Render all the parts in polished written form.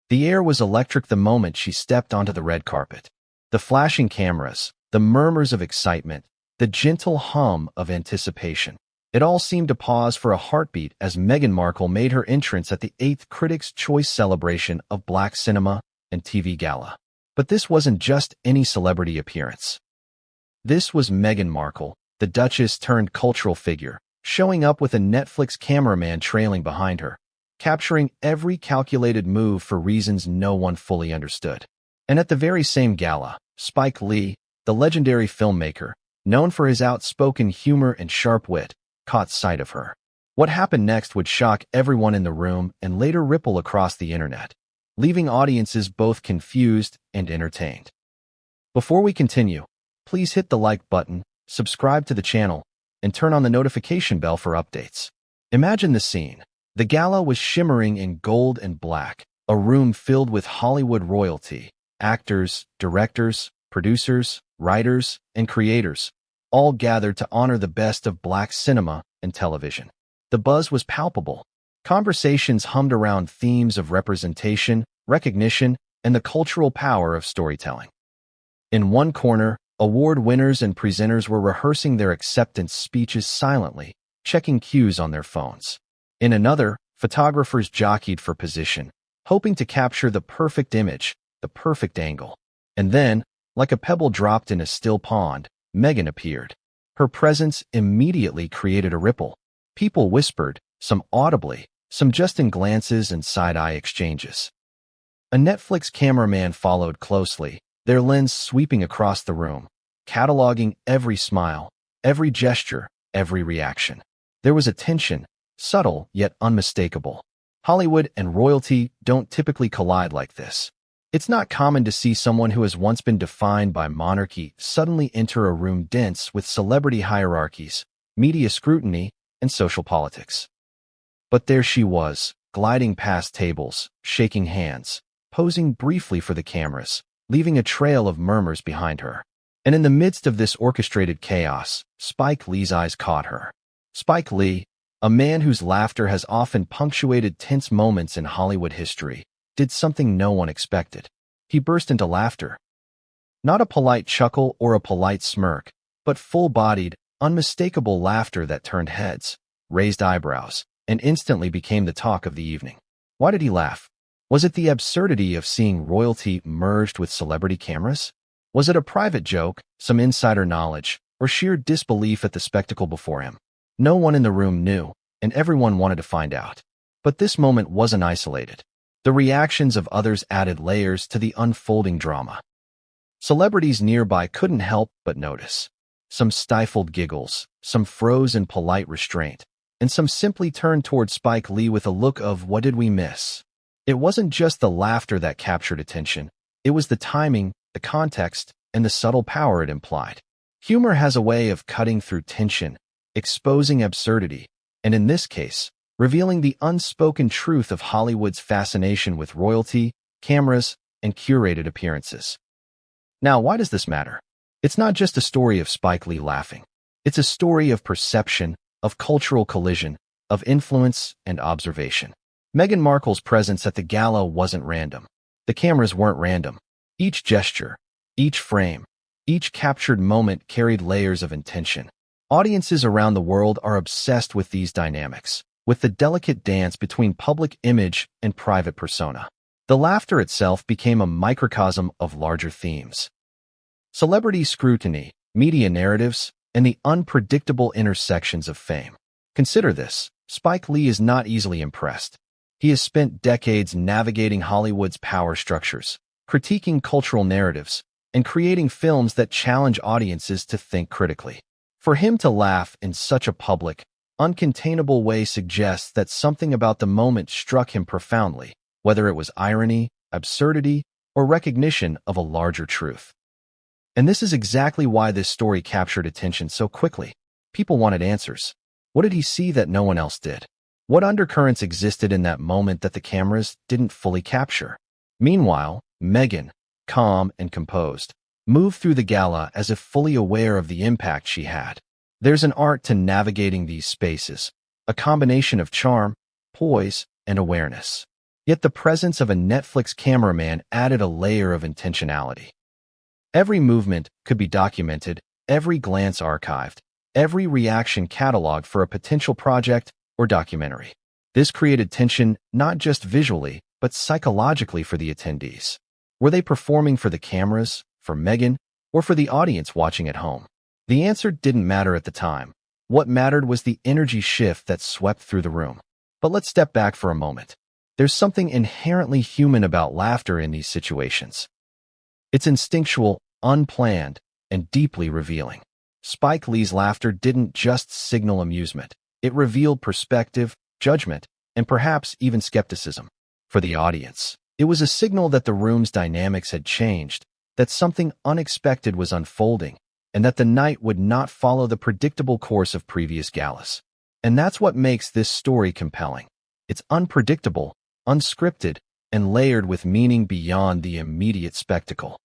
The air was electric the moment she stepped onto the red carpet. The flashing cameras, the murmurs of excitement, the gentle hum of anticipation. It all seemed to pause for a heartbeat as Meghan Markle made her entrance at the 8th Critics' Choice celebration of Black cinema and TV Gala. But this wasn't just any celebrity appearance. This was Meghan Markle, the Duchess turned cultural figure, showing up with a Netflix cameraman trailing behind her, capturing every calculated move for reasons no one fully understood. And at the very same gala, Spike Lee, the legendary filmmaker, known for his outspoken humor and sharp wit, caught sight of her. What happened next would shock everyone in the room and later ripple across the internet, leaving audiences both confused and entertained. Before we continue, please hit the like button, subscribe to the channel, and turn on the notification bell for updates. Imagine the scene. The gala was shimmering in gold and black, a room filled with Hollywood royalty, actors, directors, producers, writers, and creators, all gathered to honor the best of Black cinema and television. The buzz was palpable. Conversations hummed around themes of representation, recognition, and the cultural power of storytelling. In one corner, award winners and presenters were rehearsing their acceptance speeches silently, checking cues on their phones. In another, photographers jockeyed for position, hoping to capture the perfect image, the perfect angle. And then, like a pebble dropped in a still pond, Meghan appeared. Her presence immediately created a ripple. People whispered, some audibly, some just in glances and side-eye exchanges. A Netflix cameraman followed closely, their lens sweeping across the room, cataloging every smile, every gesture, every reaction. There was a tension, subtle yet unmistakable. Hollywood and royalty don't typically collide like this. It's not common to see someone who has once been defined by monarchy suddenly enter a room dense with celebrity hierarchies, media scrutiny, and social politics. But there she was, gliding past tables, shaking hands, posing briefly for the cameras, leaving a trail of murmurs behind her. And in the midst of this orchestrated chaos, Spike Lee's eyes caught her. Spike Lee, a man whose laughter has often punctuated tense moments in Hollywood history, did something no one expected. He burst into laughter. Not a polite chuckle or a polite smirk, but full-bodied, unmistakable laughter that turned heads, raised eyebrows, and instantly became the talk of the evening. Why did he laugh? Was it the absurdity of seeing royalty merged with celebrity cameras? Was it a private joke, some insider knowledge, or sheer disbelief at the spectacle before him? No one in the room knew, and everyone wanted to find out. But this moment wasn't isolated. The reactions of others added layers to the unfolding drama. Celebrities nearby couldn't help but notice. Some stifled giggles, some froze in polite restraint, and some simply turned toward Spike Lee with a look of "what did we miss?" It wasn't just the laughter that captured attention. It was the timing, the context, and the subtle power it implied. Humor has a way of cutting through tension, exposing absurdity, and in this case, revealing the unspoken truth of Hollywood's fascination with royalty, cameras, and curated appearances. Now, why does this matter? It's not just a story of Spike Lee laughing. It's a story of perception, of cultural collision, of influence and observation. Meghan Markle's presence at the gala wasn't random. The cameras weren't random. Each gesture, each frame, each captured moment carried layers of intention. Audiences around the world are obsessed with these dynamics, with the delicate dance between public image and private persona. The laughter itself became a microcosm of larger themes. Celebrity scrutiny, media narratives, and the unpredictable intersections of fame. Consider this: Spike Lee is not easily impressed. He has spent decades navigating Hollywood's power structures, critiquing cultural narratives, and creating films that challenge audiences to think critically. For him to laugh in such a public, uncontainable way suggests that something about the moment struck him profoundly, whether it was irony, absurdity, or recognition of a larger truth. And this is exactly why this story captured attention so quickly. People wanted answers. What did he see that no one else did? What undercurrents existed in that moment that the cameras didn't fully capture? Meanwhile, Meghan, calm and composed, moved through the gala as if fully aware of the impact she had. There's an art to navigating these spaces, a combination of charm, poise, and awareness. Yet the presence of a Netflix cameraman added a layer of intentionality. Every movement could be documented, every glance archived, every reaction cataloged for a potential project or documentary. This created tension not just visually, but psychologically for the attendees. Were they performing for the cameras, for Meghan, or for the audience watching at home? The answer didn't matter at the time. What mattered was the energy shift that swept through the room. But let's step back for a moment. There's something inherently human about laughter in these situations. It's instinctual, unplanned, and deeply revealing. Spike Lee's laughter didn't just signal amusement. It revealed perspective, judgment, and perhaps even skepticism. For the audience, it was a signal that the room's dynamics had changed, that something unexpected was unfolding, and that the night would not follow the predictable course of previous galas. And that's what makes this story compelling. It's unpredictable, unscripted, and layered with meaning beyond the immediate spectacle.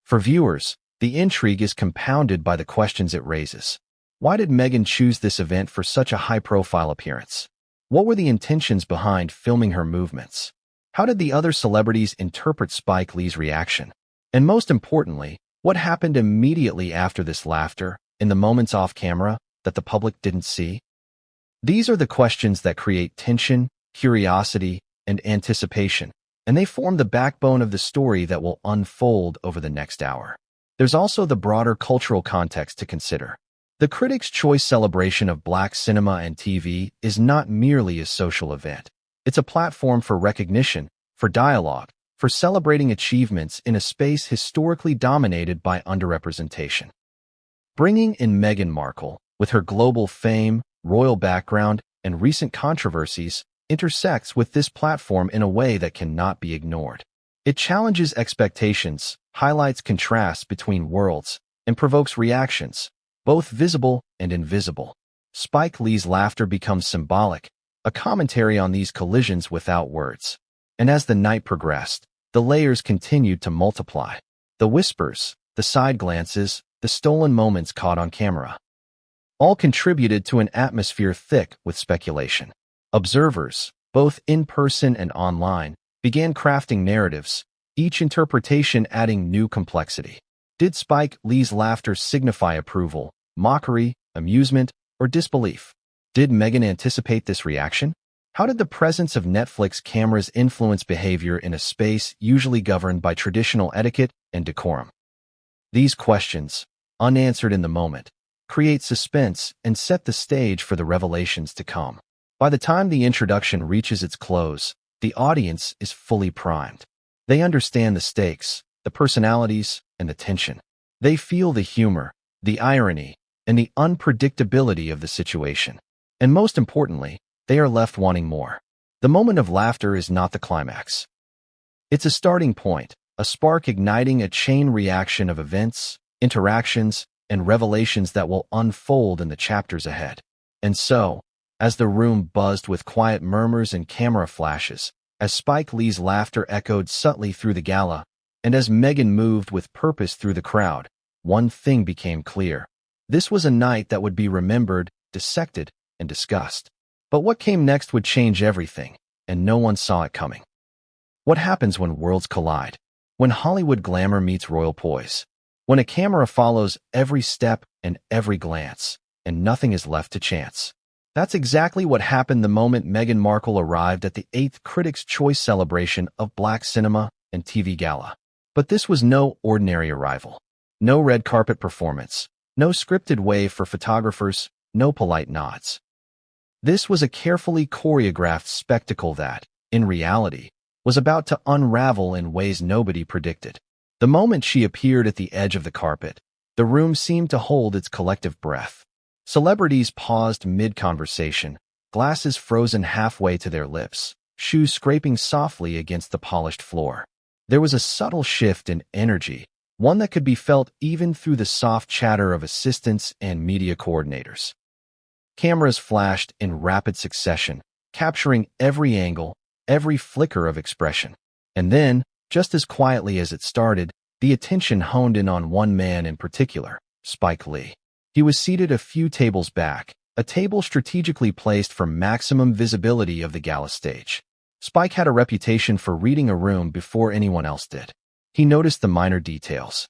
For viewers, the intrigue is compounded by the questions it raises. Why did Meghan choose this event for such a high-profile appearance? What were the intentions behind filming her movements? How did the other celebrities interpret Spike Lee's reaction? And most importantly, what happened immediately after this laughter, in the moments off camera, that the public didn't see? These are the questions that create tension, curiosity, and anticipation, and they form the backbone of the story that will unfold over the next hour. There's also the broader cultural context to consider. The Critics' Choice celebration of Black cinema and TV is not merely a social event. It's a platform for recognition, for dialogue, for celebrating achievements in a space historically dominated by underrepresentation. Bringing in Meghan Markle, with her global fame, royal background, and recent controversies, intersects with this platform in a way that cannot be ignored. It challenges expectations, highlights contrasts between worlds, and provokes reactions, both visible and invisible. Spike Lee's laughter becomes symbolic, a commentary on these collisions without words. And as the night progressed, the layers continued to multiply. The whispers, the side glances, the stolen moments caught on camera. All contributed to an atmosphere thick with speculation. Observers, both in person and online, began crafting narratives, each interpretation adding new complexity. Did Spike Lee's laughter signify approval, mockery, amusement, or disbelief? Did Meghan anticipate this reaction? How did the presence of Netflix cameras influence behavior in a space usually governed by traditional etiquette and decorum? These questions, unanswered in the moment, create suspense and set the stage for the revelations to come. By the time the introduction reaches its close, the audience is fully primed. They understand the stakes, the personalities, and the tension. They feel the humor, the irony, and the unpredictability of the situation. And most importantly, they are left wanting more. The moment of laughter is not the climax. It's a starting point, a spark igniting a chain reaction of events, interactions, and revelations that will unfold in the chapters ahead. And so, as the room buzzed with quiet murmurs and camera flashes, as Spike Lee's laughter echoed subtly through the gala, and as Meghan moved with purpose through the crowd, one thing became clear. This was a night that would be remembered, dissected, and discussed. But what came next would change everything, and no one saw it coming. What happens when worlds collide? When Hollywood glamour meets royal poise? When a camera follows every step and every glance, and nothing is left to chance? That's exactly what happened the moment Meghan Markle arrived at the 8th Critics' Choice celebration of Black cinema and TV Gala. But this was no ordinary arrival. No red carpet performance, no scripted wave for photographers, no polite nods. This was a carefully choreographed spectacle that, in reality, was about to unravel in ways nobody predicted. The moment she appeared at the edge of the carpet, the room seemed to hold its collective breath. Celebrities paused mid-conversation, glasses frozen halfway to their lips, shoes scraping softly against the polished floor. There was a subtle shift in energy, one that could be felt even through the soft chatter of assistants and media coordinators. Cameras flashed in rapid succession, capturing every angle, every flicker of expression. And then, just as quietly as it started, the attention honed in on one man in particular, Spike Lee. He was seated a few tables back, a table strategically placed for maximum visibility of the gala stage. Spike had a reputation for reading a room before anyone else did. He noticed the minor details.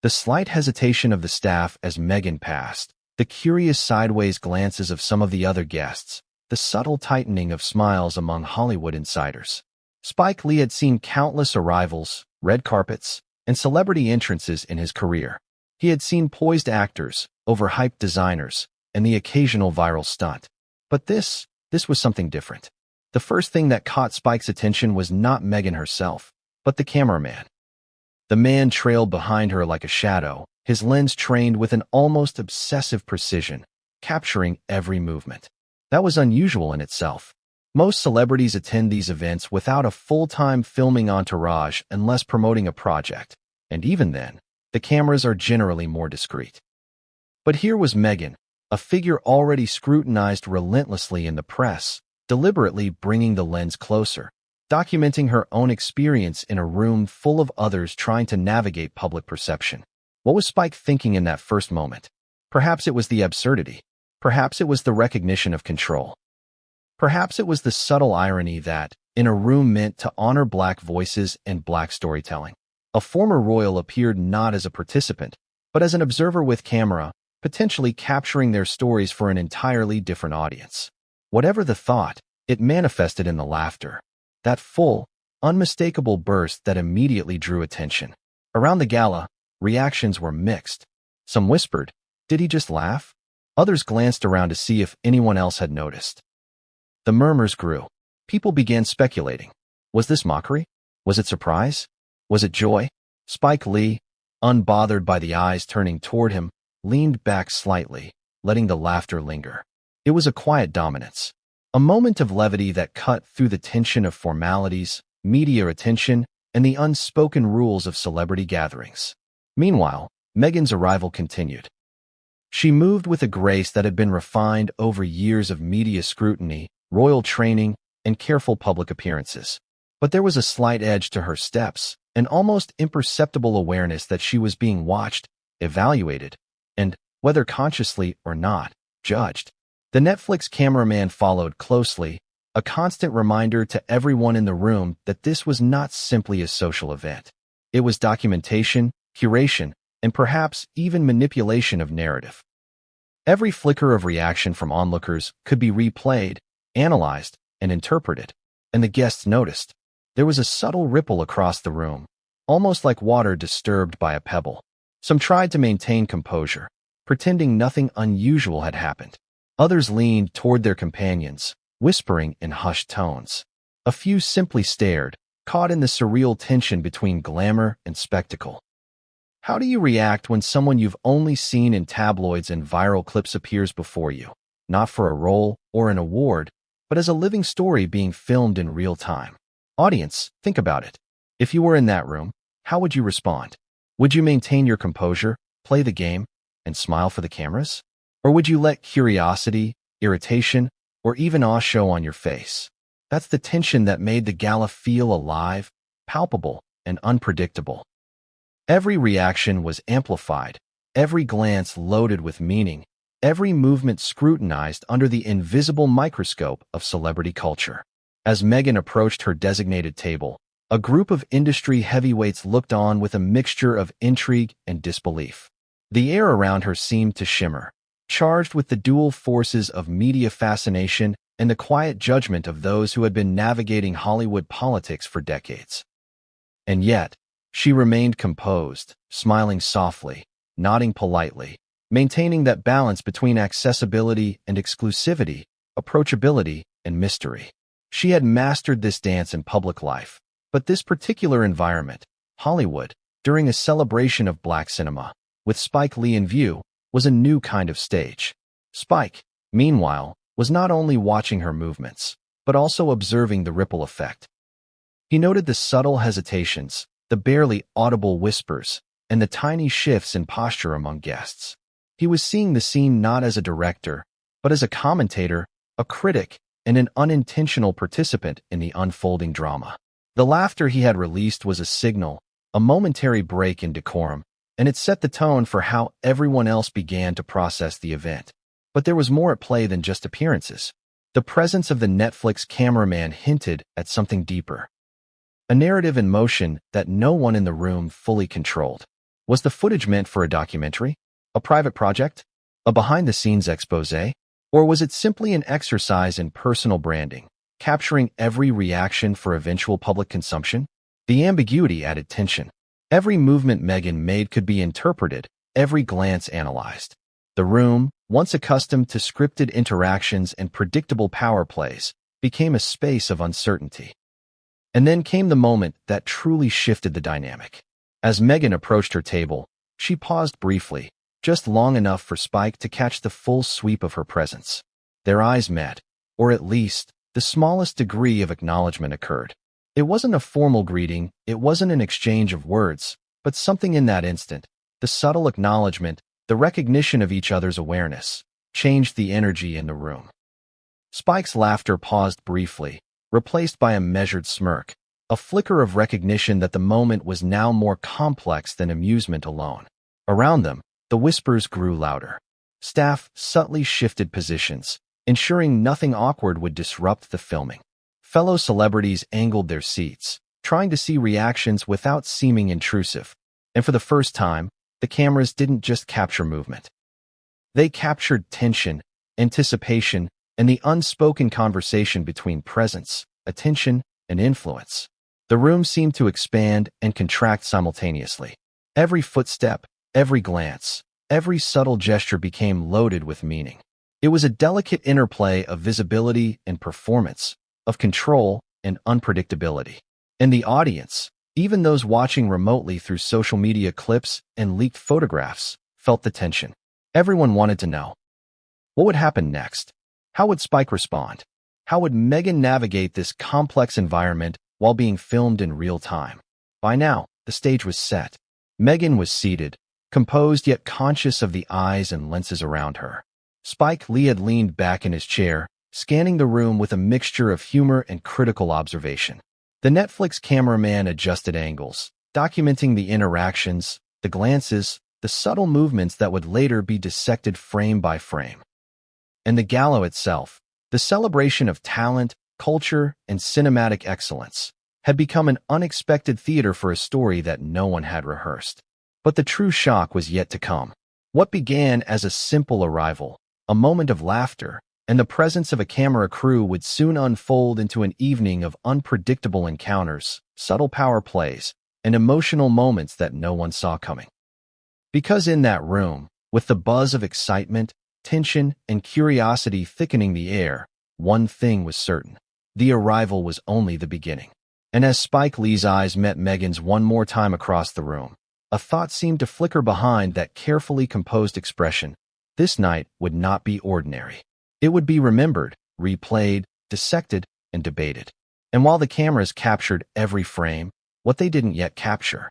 The slight hesitation of the staff as Meghan passed, the curious sideways glances of some of the other guests, the subtle tightening of smiles among Hollywood insiders. Spike Lee had seen countless arrivals, red carpets, and celebrity entrances in his career. He had seen poised actors, overhyped designers, and the occasional viral stunt. But this was something different. The first thing that caught Spike's attention was not Meghan herself, but the cameraman. The man trailed behind her like a shadow, his lens trained with an almost obsessive precision, capturing every movement. That was unusual in itself. Most celebrities attend these events without a full-time filming entourage unless promoting a project, and even then, the cameras are generally more discreet. But here was Meghan, a figure already scrutinized relentlessly in the press, deliberately bringing the lens closer, documenting her own experience in a room full of others trying to navigate public perception. What was Spike thinking in that first moment? Perhaps it was the absurdity. Perhaps it was the recognition of control. Perhaps it was the subtle irony that, in a room meant to honor Black voices and Black storytelling, a former royal appeared not as a participant, but as an observer with camera, potentially capturing their stories for an entirely different audience. Whatever the thought, it manifested in the laughter. That full, unmistakable burst that immediately drew attention. Around the gala, reactions were mixed. Some whispered, "Did he just laugh?" Others glanced around to see if anyone else had noticed. The murmurs grew. People began speculating. Was this mockery? Was it surprise? Was it joy? Spike Lee, unbothered by the eyes turning toward him, leaned back slightly, letting the laughter linger. It was a quiet dominance. A moment of levity that cut through the tension of formalities, media attention, and the unspoken rules of celebrity gatherings. Meanwhile, Meghan's arrival continued. She moved with a grace that had been refined over years of media scrutiny, royal training, and careful public appearances. But there was a slight edge to her steps, an almost imperceptible awareness that she was being watched, evaluated, and, whether consciously or not, judged. The Netflix cameraman followed closely, a constant reminder to everyone in the room that this was not simply a social event. It was documentation, curation, and perhaps even manipulation of narrative. Every flicker of reaction from onlookers could be replayed, analyzed, and interpreted, and the guests noticed. There was a subtle ripple across the room, almost like water disturbed by a pebble. Some tried to maintain composure, pretending nothing unusual had happened. Others leaned toward their companions, whispering in hushed tones. A few simply stared, caught in the surreal tension between glamour and spectacle. How do you react when someone you've only seen in tabloids and viral clips appears before you, not for a role or an award, but as a living story being filmed in real time? Audience, think about it. If you were in that room, how would you respond? Would you maintain your composure, play the game, and smile for the cameras? Or would you let curiosity, irritation, or even awe show on your face? That's the tension that made the gala feel alive, palpable, and unpredictable. Every reaction was amplified, every glance loaded with meaning, every movement scrutinized under the invisible microscope of celebrity culture. As Meghan approached her designated table, a group of industry heavyweights looked on with a mixture of intrigue and disbelief. The air around her seemed to shimmer, charged with the dual forces of media fascination and the quiet judgment of those who had been navigating Hollywood politics for decades. And yet, she remained composed, smiling softly, nodding politely, maintaining that balance between accessibility and exclusivity, approachability and mystery. She had mastered this dance in public life, but this particular environment, Hollywood, during a celebration of Black cinema, with Spike Lee in view, was a new kind of stage. Spike, meanwhile, was not only watching her movements, but also observing the ripple effect. He noted the subtle hesitations, the barely audible whispers, and the tiny shifts in posture among guests. He was seeing the scene not as a director, but as a commentator, a critic, and an unintentional participant in the unfolding drama. The laughter he had released was a signal, a momentary break in decorum, and it set the tone for how everyone else began to process the event. But there was more at play than just appearances. The presence of the Netflix cameraman hinted at something deeper. A narrative in motion that no one in the room fully controlled. Was the footage meant for a documentary? A private project? A behind-the-scenes exposé? Or was it simply an exercise in personal branding, capturing every reaction for eventual public consumption? The ambiguity added tension. Every movement Meghan made could be interpreted, every glance analyzed. The room, once accustomed to scripted interactions and predictable power plays, became a space of uncertainty. And then came the moment that truly shifted the dynamic. As Meghan approached her table, she paused briefly, just long enough for Spike to catch the full sweep of her presence. Their eyes met, or at least, the smallest degree of acknowledgement occurred. It wasn't a formal greeting, it wasn't an exchange of words, but something in that instant, the subtle acknowledgement, the recognition of each other's awareness, changed the energy in the room. Spike's laughter paused briefly, replaced by a measured smirk, a flicker of recognition that the moment was now more complex than amusement alone. Around them, the whispers grew louder. Staff subtly shifted positions, ensuring nothing awkward would disrupt the filming. Fellow celebrities angled their seats, trying to see reactions without seeming intrusive. And for the first time, the cameras didn't just capture movement. They captured tension, anticipation, and the unspoken conversation between presence, attention, and influence. The room seemed to expand and contract simultaneously. Every footstep, every glance, every subtle gesture became loaded with meaning. It was a delicate interplay of visibility and performance, of control and unpredictability. And the audience, even those watching remotely through social media clips and leaked photographs, felt the tension. Everyone wanted to know. What would happen next? How would Spike respond? How would Meghan navigate this complex environment while being filmed in real time? By now, the stage was set. Meghan was seated, composed yet conscious of the eyes and lenses around her. Spike Lee had leaned back in his chair, scanning the room with a mixture of humor and critical observation. The Netflix cameraman adjusted angles, documenting the interactions, the glances, the subtle movements that would later be dissected frame by frame. And the gala itself, the celebration of talent, culture, and cinematic excellence, had become an unexpected theater for a story that no one had rehearsed. But the true shock was yet to come. What began as a simple arrival, a moment of laughter, and the presence of a camera crew would soon unfold into an evening of unpredictable encounters, subtle power plays, and emotional moments that no one saw coming. Because in that room, with the buzz of excitement, tension, and curiosity thickening the air, one thing was certain. The arrival was only the beginning. And as Spike Lee's eyes met Meghan's one more time across the room, a thought seemed to flicker behind that carefully composed expression. This night would not be ordinary. It would be remembered, replayed, dissected, and debated. And while the cameras captured every frame, what they didn't yet capture,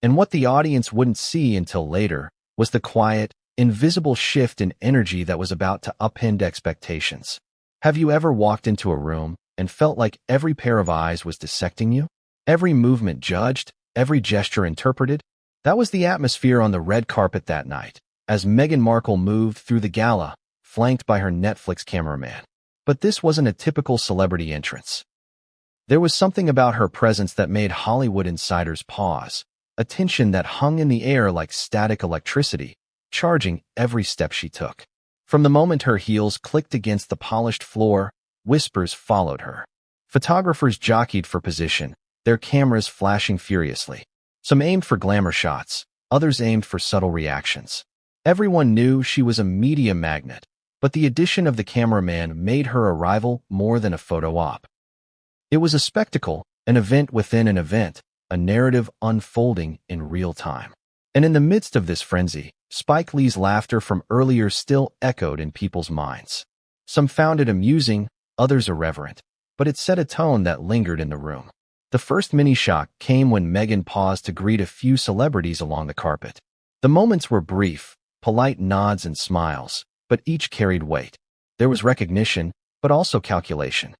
and what the audience wouldn't see until later, was the quiet, invisible shift in energy that was about to upend expectations. Have you ever walked into a room and felt like every pair of eyes was dissecting you? Every movement judged, every gesture interpreted? That was the atmosphere on the red carpet that night, as Meghan Markle moved through the gala, flanked by her Netflix cameraman. But this wasn't a typical celebrity entrance. There was something about her presence that made Hollywood insiders pause, a tension that hung in the air like static electricity, charging every step she took. From the moment her heels clicked against the polished floor, whispers followed her. Photographers jockeyed for position, their cameras flashing furiously. Some aimed for glamour shots, others aimed for subtle reactions. Everyone knew she was a media magnet, but the addition of the cameraman made her arrival more than a photo op. It was a spectacle, an event within an event, a narrative unfolding in real time. And in the midst of this frenzy, Spike Lee's laughter from earlier still echoed in people's minds. Some found it amusing, others irreverent, but it set a tone that lingered in the room. The first mini-shock came when Meghan paused to greet a few celebrities along the carpet. The moments were brief, polite nods and smiles, but each carried weight. There was recognition, but also calculation.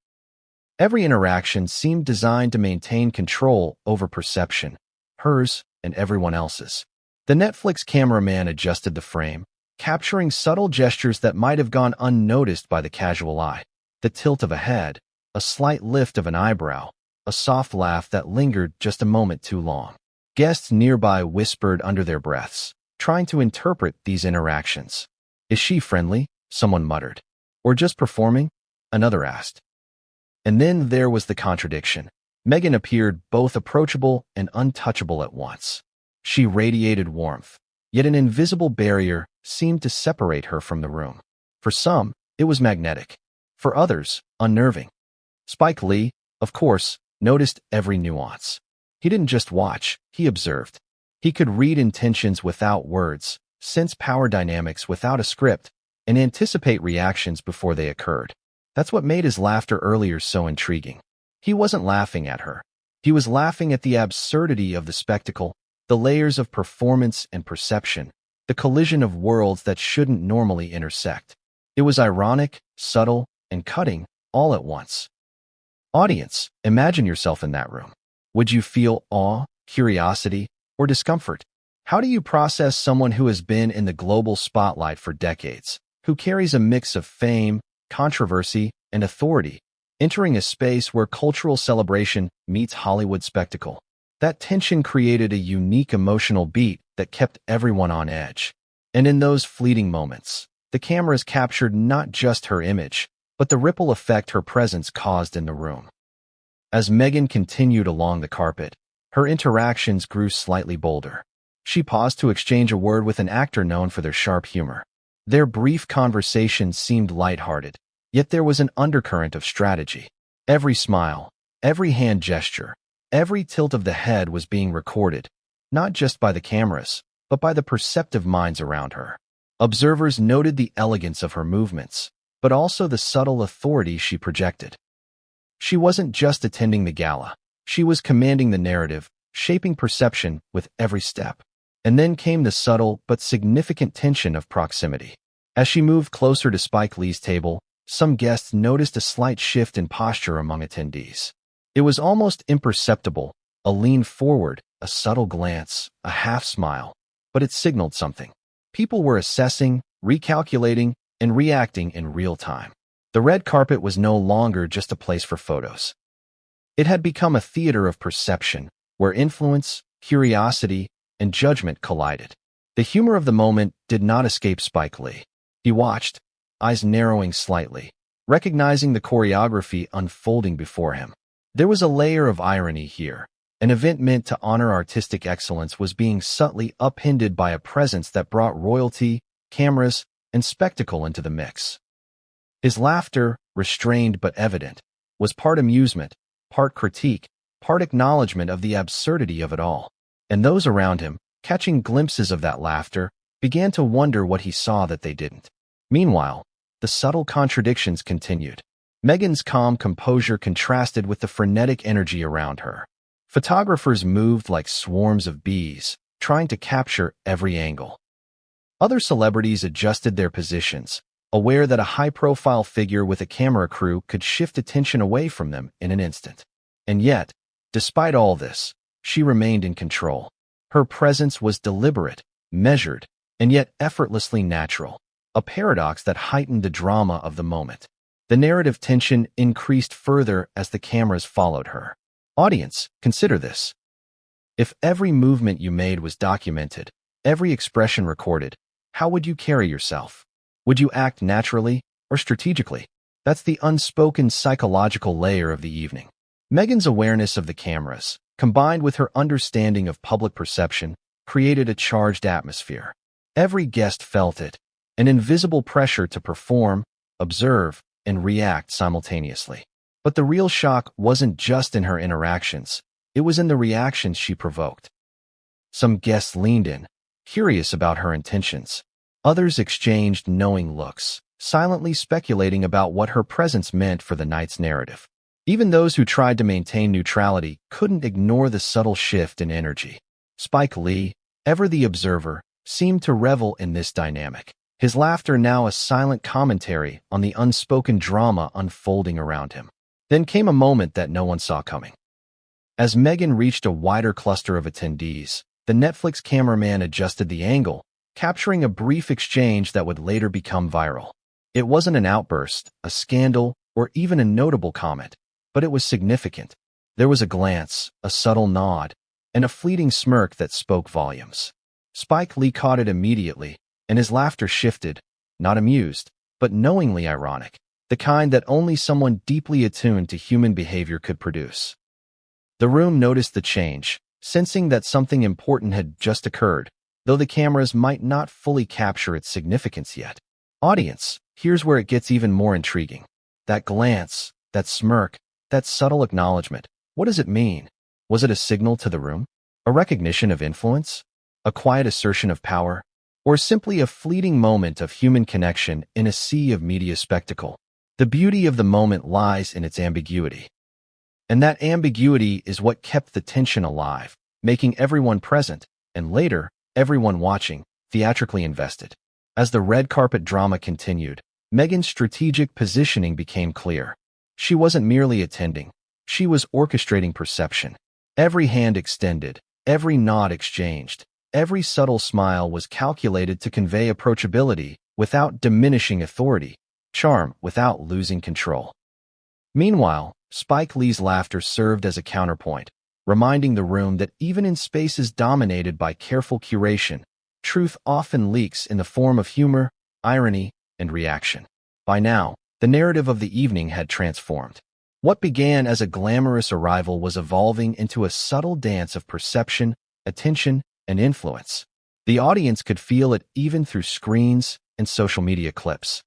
Every interaction seemed designed to maintain control over perception, hers and everyone else's. The Netflix cameraman adjusted the frame, capturing subtle gestures that might have gone unnoticed by the casual eye. The tilt of a head, a slight lift of an eyebrow, a soft laugh that lingered just a moment too long. Guests nearby whispered under their breaths, trying to interpret these interactions. "Is she friendly?" someone muttered. "Or just performing?" another asked. And then there was the contradiction. Meghan appeared both approachable and untouchable at once. She radiated warmth, yet an invisible barrier seemed to separate her from the room. For some, it was magnetic. For others, unnerving. Spike Lee, of course, noticed every nuance. He didn't just watch, he observed. He could read intentions without words, sense power dynamics without a script, and anticipate reactions before they occurred. That's what made his laughter earlier so intriguing. He wasn't laughing at her. He was laughing at the absurdity of the spectacle, the layers of performance and perception, the collision of worlds that shouldn't normally intersect. It was ironic, subtle, and cutting, all at once. Audience, imagine yourself in that room. Would you feel awe, curiosity, or discomfort? How do you process someone who has been in the global spotlight for decades, who carries a mix of fame, controversy, and authority, entering a space where cultural celebration meets Hollywood spectacle? That tension created a unique emotional beat that kept everyone on edge. And in those fleeting moments, the cameras captured not just her image, but the ripple effect her presence caused in the room. As Meghan continued along the carpet, her interactions grew slightly bolder. She paused to exchange a word with an actor known for their sharp humor. Their brief conversation seemed lighthearted, yet there was an undercurrent of strategy. Every smile, every hand gesture, every tilt of the head was being recorded, not just by the cameras, but by the perceptive minds around her. Observers noted the elegance of her movements, but also the subtle authority she projected. She wasn't just attending the gala. She was commanding the narrative, shaping perception with every step. And then came the subtle but significant tension of proximity. As she moved closer to Spike Lee's table, some guests noticed a slight shift in posture among attendees. It was almost imperceptible, a lean forward, a subtle glance, a half smile, but it signaled something. People were assessing, recalculating, and reacting in real time. The red carpet was no longer just a place for photos. It had become a theater of perception, where influence, curiosity, and judgment collided. The humor of the moment did not escape Spike Lee. He watched, eyes narrowing slightly, recognizing the choreography unfolding before him. There was a layer of irony here. An event meant to honor artistic excellence was being subtly upended by a presence that brought royalty, cameras, and spectacle into the mix. His laughter, restrained but evident, was part amusement, part critique, part acknowledgement of the absurdity of it all. And those around him, catching glimpses of that laughter, began to wonder what he saw that they didn't. Meanwhile, the subtle contradictions continued. Meghan's calm composure contrasted with the frenetic energy around her. Photographers moved like swarms of bees, trying to capture every angle. Other celebrities adjusted their positions, aware that a high-profile figure with a camera crew could shift attention away from them in an instant. And yet, despite all this, she remained in control. Her presence was deliberate, measured, and yet effortlessly natural, a paradox that heightened the drama of the moment. The narrative tension increased further as the cameras followed her. Audience, consider this. If every movement you made was documented, every expression recorded, how would you carry yourself? Would you act naturally or strategically? That's the unspoken psychological layer of the evening. Meghan's awareness of the cameras, combined with her understanding of public perception, created a charged atmosphere. Every guest felt it, an invisible pressure to perform, observe, and react simultaneously. But the real shock wasn't just in her interactions, it was in the reactions she provoked. Some guests leaned in, curious about her intentions. Others exchanged knowing looks, silently speculating about what her presence meant for the night's narrative. Even those who tried to maintain neutrality couldn't ignore the subtle shift in energy. Spike Lee, ever the observer, seemed to revel in this dynamic, his laughter now a silent commentary on the unspoken drama unfolding around him. Then came a moment that no one saw coming. As Meghan reached a wider cluster of attendees, the Netflix cameraman adjusted the angle, capturing a brief exchange that would later become viral. It wasn't an outburst, a scandal, or even a notable comment, but it was significant. There was a glance, a subtle nod, and a fleeting smirk that spoke volumes. Spike Lee caught it immediately, and his laughter shifted, not amused, but knowingly ironic, the kind that only someone deeply attuned to human behavior could produce. The room noticed the change, sensing that something important had just occurred, though the cameras might not fully capture its significance yet. Audience, here's where it gets even more intriguing. That glance, that smirk, that subtle acknowledgement, what does it mean? Was it a signal to the room? A recognition of influence? A quiet assertion of power? Or simply a fleeting moment of human connection in a sea of media spectacle? The beauty of the moment lies in its ambiguity. And that ambiguity is what kept the tension alive, making everyone present, and later, everyone watching, theatrically invested. As the red carpet drama continued, Meghan's strategic positioning became clear. She wasn't merely attending. She was orchestrating perception. Every hand extended, every nod exchanged, every subtle smile was calculated to convey approachability without diminishing authority, charm without losing control. Meanwhile, Spike Lee's laughter served as a counterpoint, reminding the room that even in spaces dominated by careful curation, truth often leaks in the form of humor, irony, and reaction. By now, the narrative of the evening had transformed. What began as a glamorous arrival was evolving into a subtle dance of perception, attention, and influence. The audience could feel it even through screens and social media clips.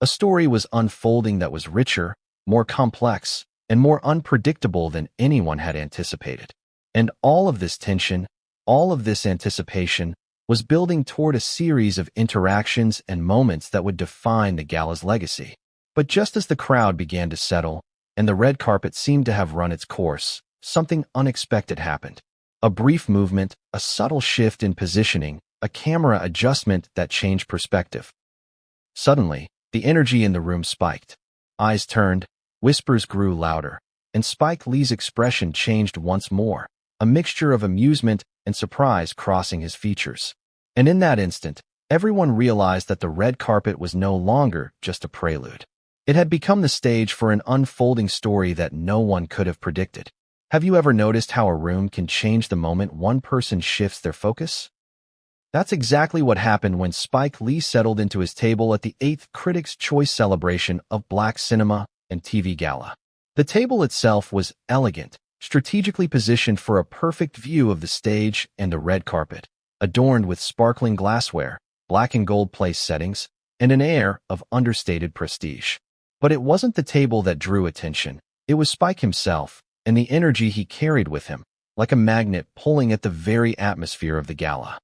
A story was unfolding that was richer, more complex, and more unpredictable than anyone had anticipated. And all of this tension, all of this anticipation, was building toward a series of interactions and moments that would define the gala's legacy. But just as the crowd began to settle, and the red carpet seemed to have run its course, something unexpected happened. A brief movement, a subtle shift in positioning, a camera adjustment that changed perspective. Suddenly, the energy in the room spiked. Eyes turned, whispers grew louder, and Spike Lee's expression changed once more, a mixture of amusement and surprise crossing his features. And in that instant, everyone realized that the red carpet was no longer just a prelude. It had become the stage for an unfolding story that no one could have predicted. Have you ever noticed how a room can change the moment one person shifts their focus? That's exactly what happened when Spike Lee settled into his table at the 8th Critics' Choice celebration of Black cinema and TV Gala. The table itself was elegant, strategically positioned for a perfect view of the stage and the red carpet, adorned with sparkling glassware, black and gold place settings, and an air of understated prestige. But it wasn't the table that drew attention. It was Spike himself, and the energy he carried with him, like a magnet pulling at the very atmosphere of the gala.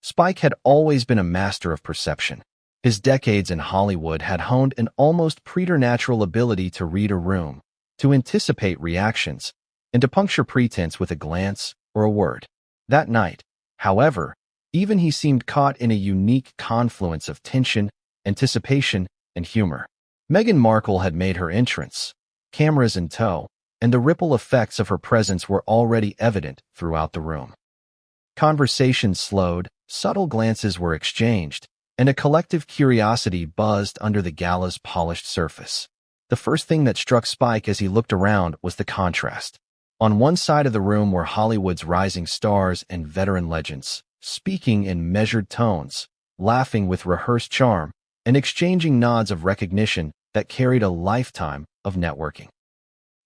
Spike had always been a master of perception. His decades in Hollywood had honed an almost preternatural ability to read a room, to anticipate reactions, and to puncture pretense with a glance or a word. That night, however, even he seemed caught in a unique confluence of tension, anticipation, and humor. Meghan Markle had made her entrance, cameras in tow, and the ripple effects of her presence were already evident throughout the room. Conversations slowed, subtle glances were exchanged, and a collective curiosity buzzed under the gala's polished surface. The first thing that struck Spike as he looked around was the contrast. On one side of the room were Hollywood's rising stars and veteran legends, speaking in measured tones, laughing with rehearsed charm, and exchanging nods of recognition that carried a lifetime of networking.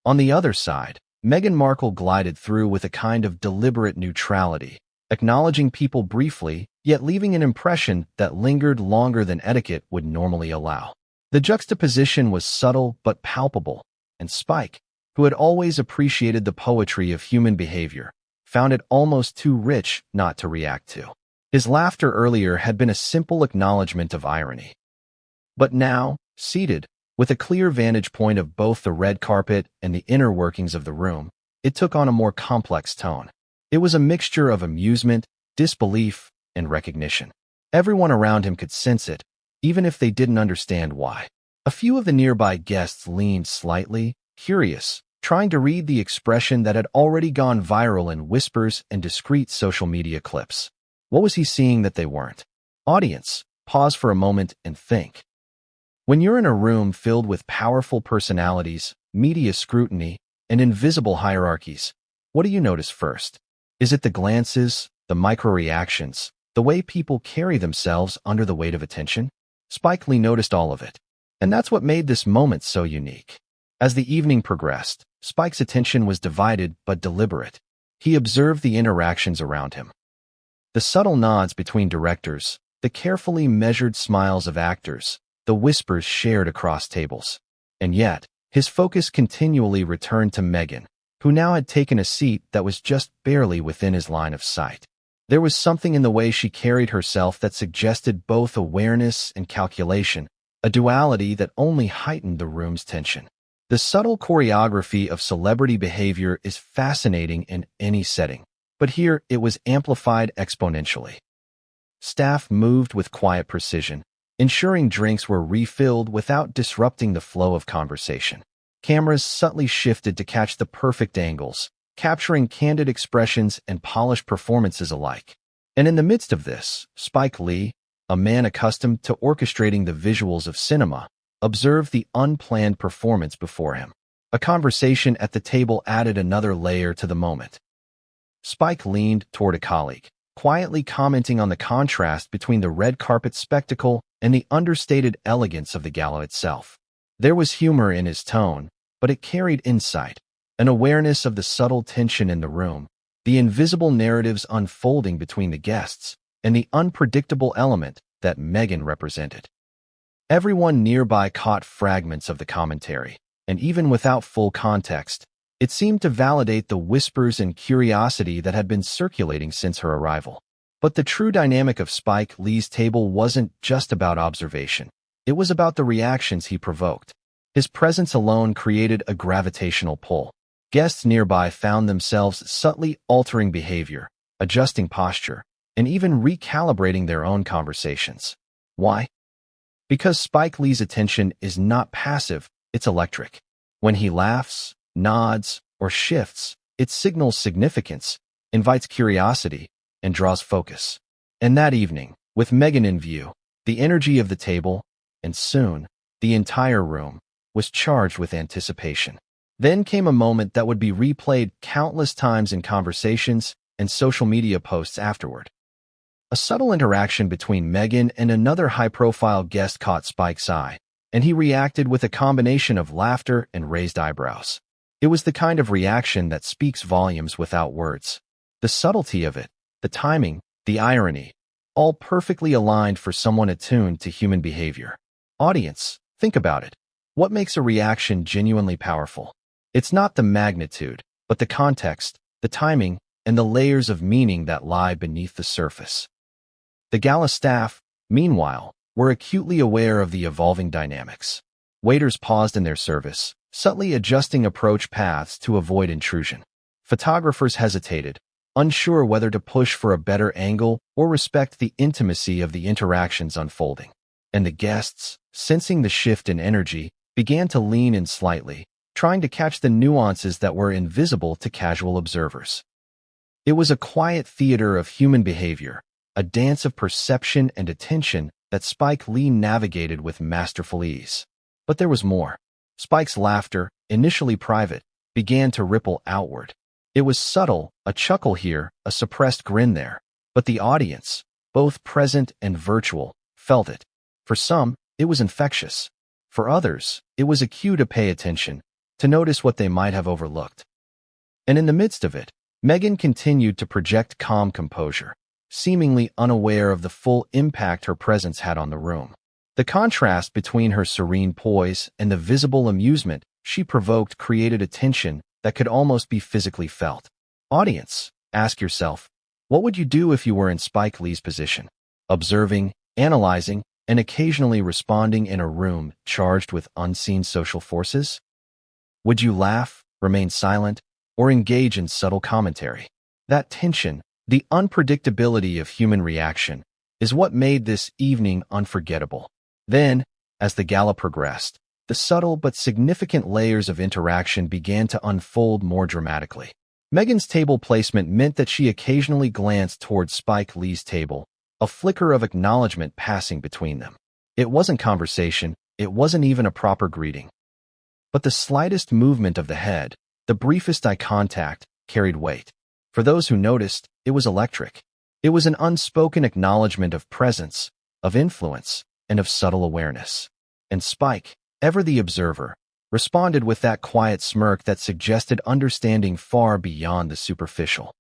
On the other side, Meghan Markle glided through with a kind of deliberate neutrality, acknowledging people briefly, yet leaving an impression that lingered longer than etiquette would normally allow. The juxtaposition was subtle but palpable, and Spike, who had always appreciated the poetry of human behavior, found it almost too rich not to react to. His laughter earlier had been a simple acknowledgement of irony. But now, seated, with a clear vantage point of both the red carpet and the inner workings of the room, it took on a more complex tone. It was a mixture of amusement, disbelief, and recognition. Everyone around him could sense it, even if they didn't understand why. A few of the nearby guests leaned slightly, curious, trying to read the expression that had already gone viral in whispers and discreet social media clips. What was he seeing that they weren't? Audience, pause for a moment and think. When you're in a room filled with powerful personalities, media scrutiny, and invisible hierarchies, what do you notice first? Is it the glances, the micro-reactions, the way people carry themselves under the weight of attention? Spike Lee noticed all of it. And that's what made this moment so unique. As the evening progressed, Spike's attention was divided but deliberate. He observed the interactions around him. The subtle nods between directors, the carefully measured smiles of actors, the whispers shared across tables. And yet, his focus continually returned to Meghan, who now had taken a seat that was just barely within his line of sight. There was something in the way she carried herself that suggested both awareness and calculation, a duality that only heightened the room's tension. The subtle choreography of celebrity behavior is fascinating in any setting, but here it was amplified exponentially. Staff moved with quiet precision, ensuring drinks were refilled without disrupting the flow of conversation. Cameras subtly shifted to catch the perfect angles, capturing candid expressions and polished performances alike. And in the midst of this, Spike Lee, a man accustomed to orchestrating the visuals of cinema, observed the unplanned performance before him. A conversation at the table added another layer to the moment. Spike leaned toward a colleague, quietly commenting on the contrast between the red carpet spectacle and the understated elegance of the gala itself. There was humor in his tone, but it carried insight, an awareness of the subtle tension in the room, the invisible narratives unfolding between the guests, and the unpredictable element that Meghan represented. Everyone nearby caught fragments of the commentary, and even without full context, it seemed to validate the whispers and curiosity that had been circulating since her arrival. But the true dynamic of Spike Lee's table wasn't just about observation. It was about the reactions he provoked. His presence alone created a gravitational pull. Guests nearby found themselves subtly altering behavior, adjusting posture, and even recalibrating their own conversations. Why? Because Spike Lee's attention is not passive, it's electric. When he laughs, nods, or shifts, it signals significance, invites curiosity, and draws focus. And that evening, with Meghan in view, the energy of the table, and soon, the entire room, was charged with anticipation. Then came a moment that would be replayed countless times in conversations and social media posts afterward. A subtle interaction between Meghan and another high-profile guest caught Spike's eye, and he reacted with a combination of laughter and raised eyebrows. It was the kind of reaction that speaks volumes without words. The subtlety of it, the timing, the irony, all perfectly aligned for someone attuned to human behavior. Audience, think about it. What makes a reaction genuinely powerful? It's not the magnitude, but the context, the timing, and the layers of meaning that lie beneath the surface. The gala staff, meanwhile, were acutely aware of the evolving dynamics. Waiters paused in their service, subtly adjusting approach paths to avoid intrusion. Photographers hesitated, unsure whether to push for a better angle or respect the intimacy of the interactions unfolding. And the guests, sensing the shift in energy, began to lean in slightly, trying to catch the nuances that were invisible to casual observers. It was a quiet theater of human behavior, a dance of perception and attention that Spike Lee navigated with masterful ease. But there was more. Spike's laughter, initially private, began to ripple outward. It was subtle, a chuckle here, a suppressed grin there. But the audience, both present and virtual, felt it. For some, it was infectious. For others, it was a cue to pay attention, to notice what they might have overlooked. And in the midst of it, Meghan continued to project calm composure, seemingly unaware of the full impact her presence had on the room. The contrast between her serene poise and the visible amusement she provoked created a tension that could almost be physically felt. Audience, ask yourself, what would you do if you were in Spike Lee's position? Observing, analyzing, and occasionally responding in a room charged with unseen social forces? Would you laugh, remain silent, or engage in subtle commentary? That tension, the unpredictability of human reaction, is what made this evening unforgettable. Then, as the gala progressed, the subtle but significant layers of interaction began to unfold more dramatically. Meghan's table placement meant that she occasionally glanced towards Spike Lee's table, a flicker of acknowledgement passing between them. It wasn't conversation, It wasn't even a proper greeting. But the slightest movement of the head, the briefest eye contact, carried weight. For those who noticed, it was electric. It was an unspoken acknowledgement of presence, of influence, and of subtle awareness. And Spike, ever the observer, responded with that quiet smirk that suggested understanding far beyond the superficial.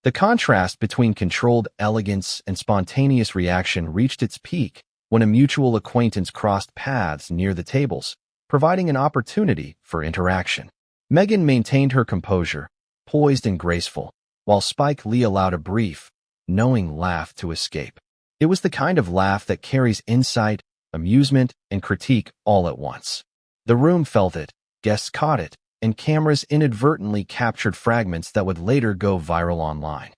The contrast between controlled elegance and spontaneous reaction reached its peak when a mutual acquaintance crossed paths near the tables, providing an opportunity for interaction. Meghan maintained her composure, poised and graceful, while Spike Lee allowed a brief, knowing laugh to escape. It was the kind of laugh that carries insight, amusement, and critique all at once. The room felt it, guests caught it, and cameras inadvertently captured fragments that would later go viral online.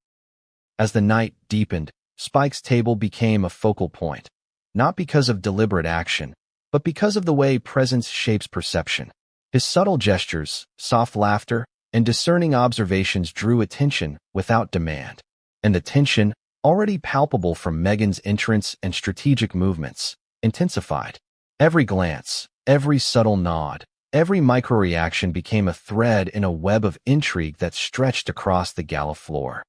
As the night deepened, Spike's table became a focal point, not because of deliberate action, but because of the way presence shapes perception. His subtle gestures, soft laughter, and discerning observations drew attention without demand, and the tension, already palpable from Meghan's entrance and strategic movements, intensified. Every glance, every subtle nod, every micro-reaction became a thread in a web of intrigue that stretched across the gala floor.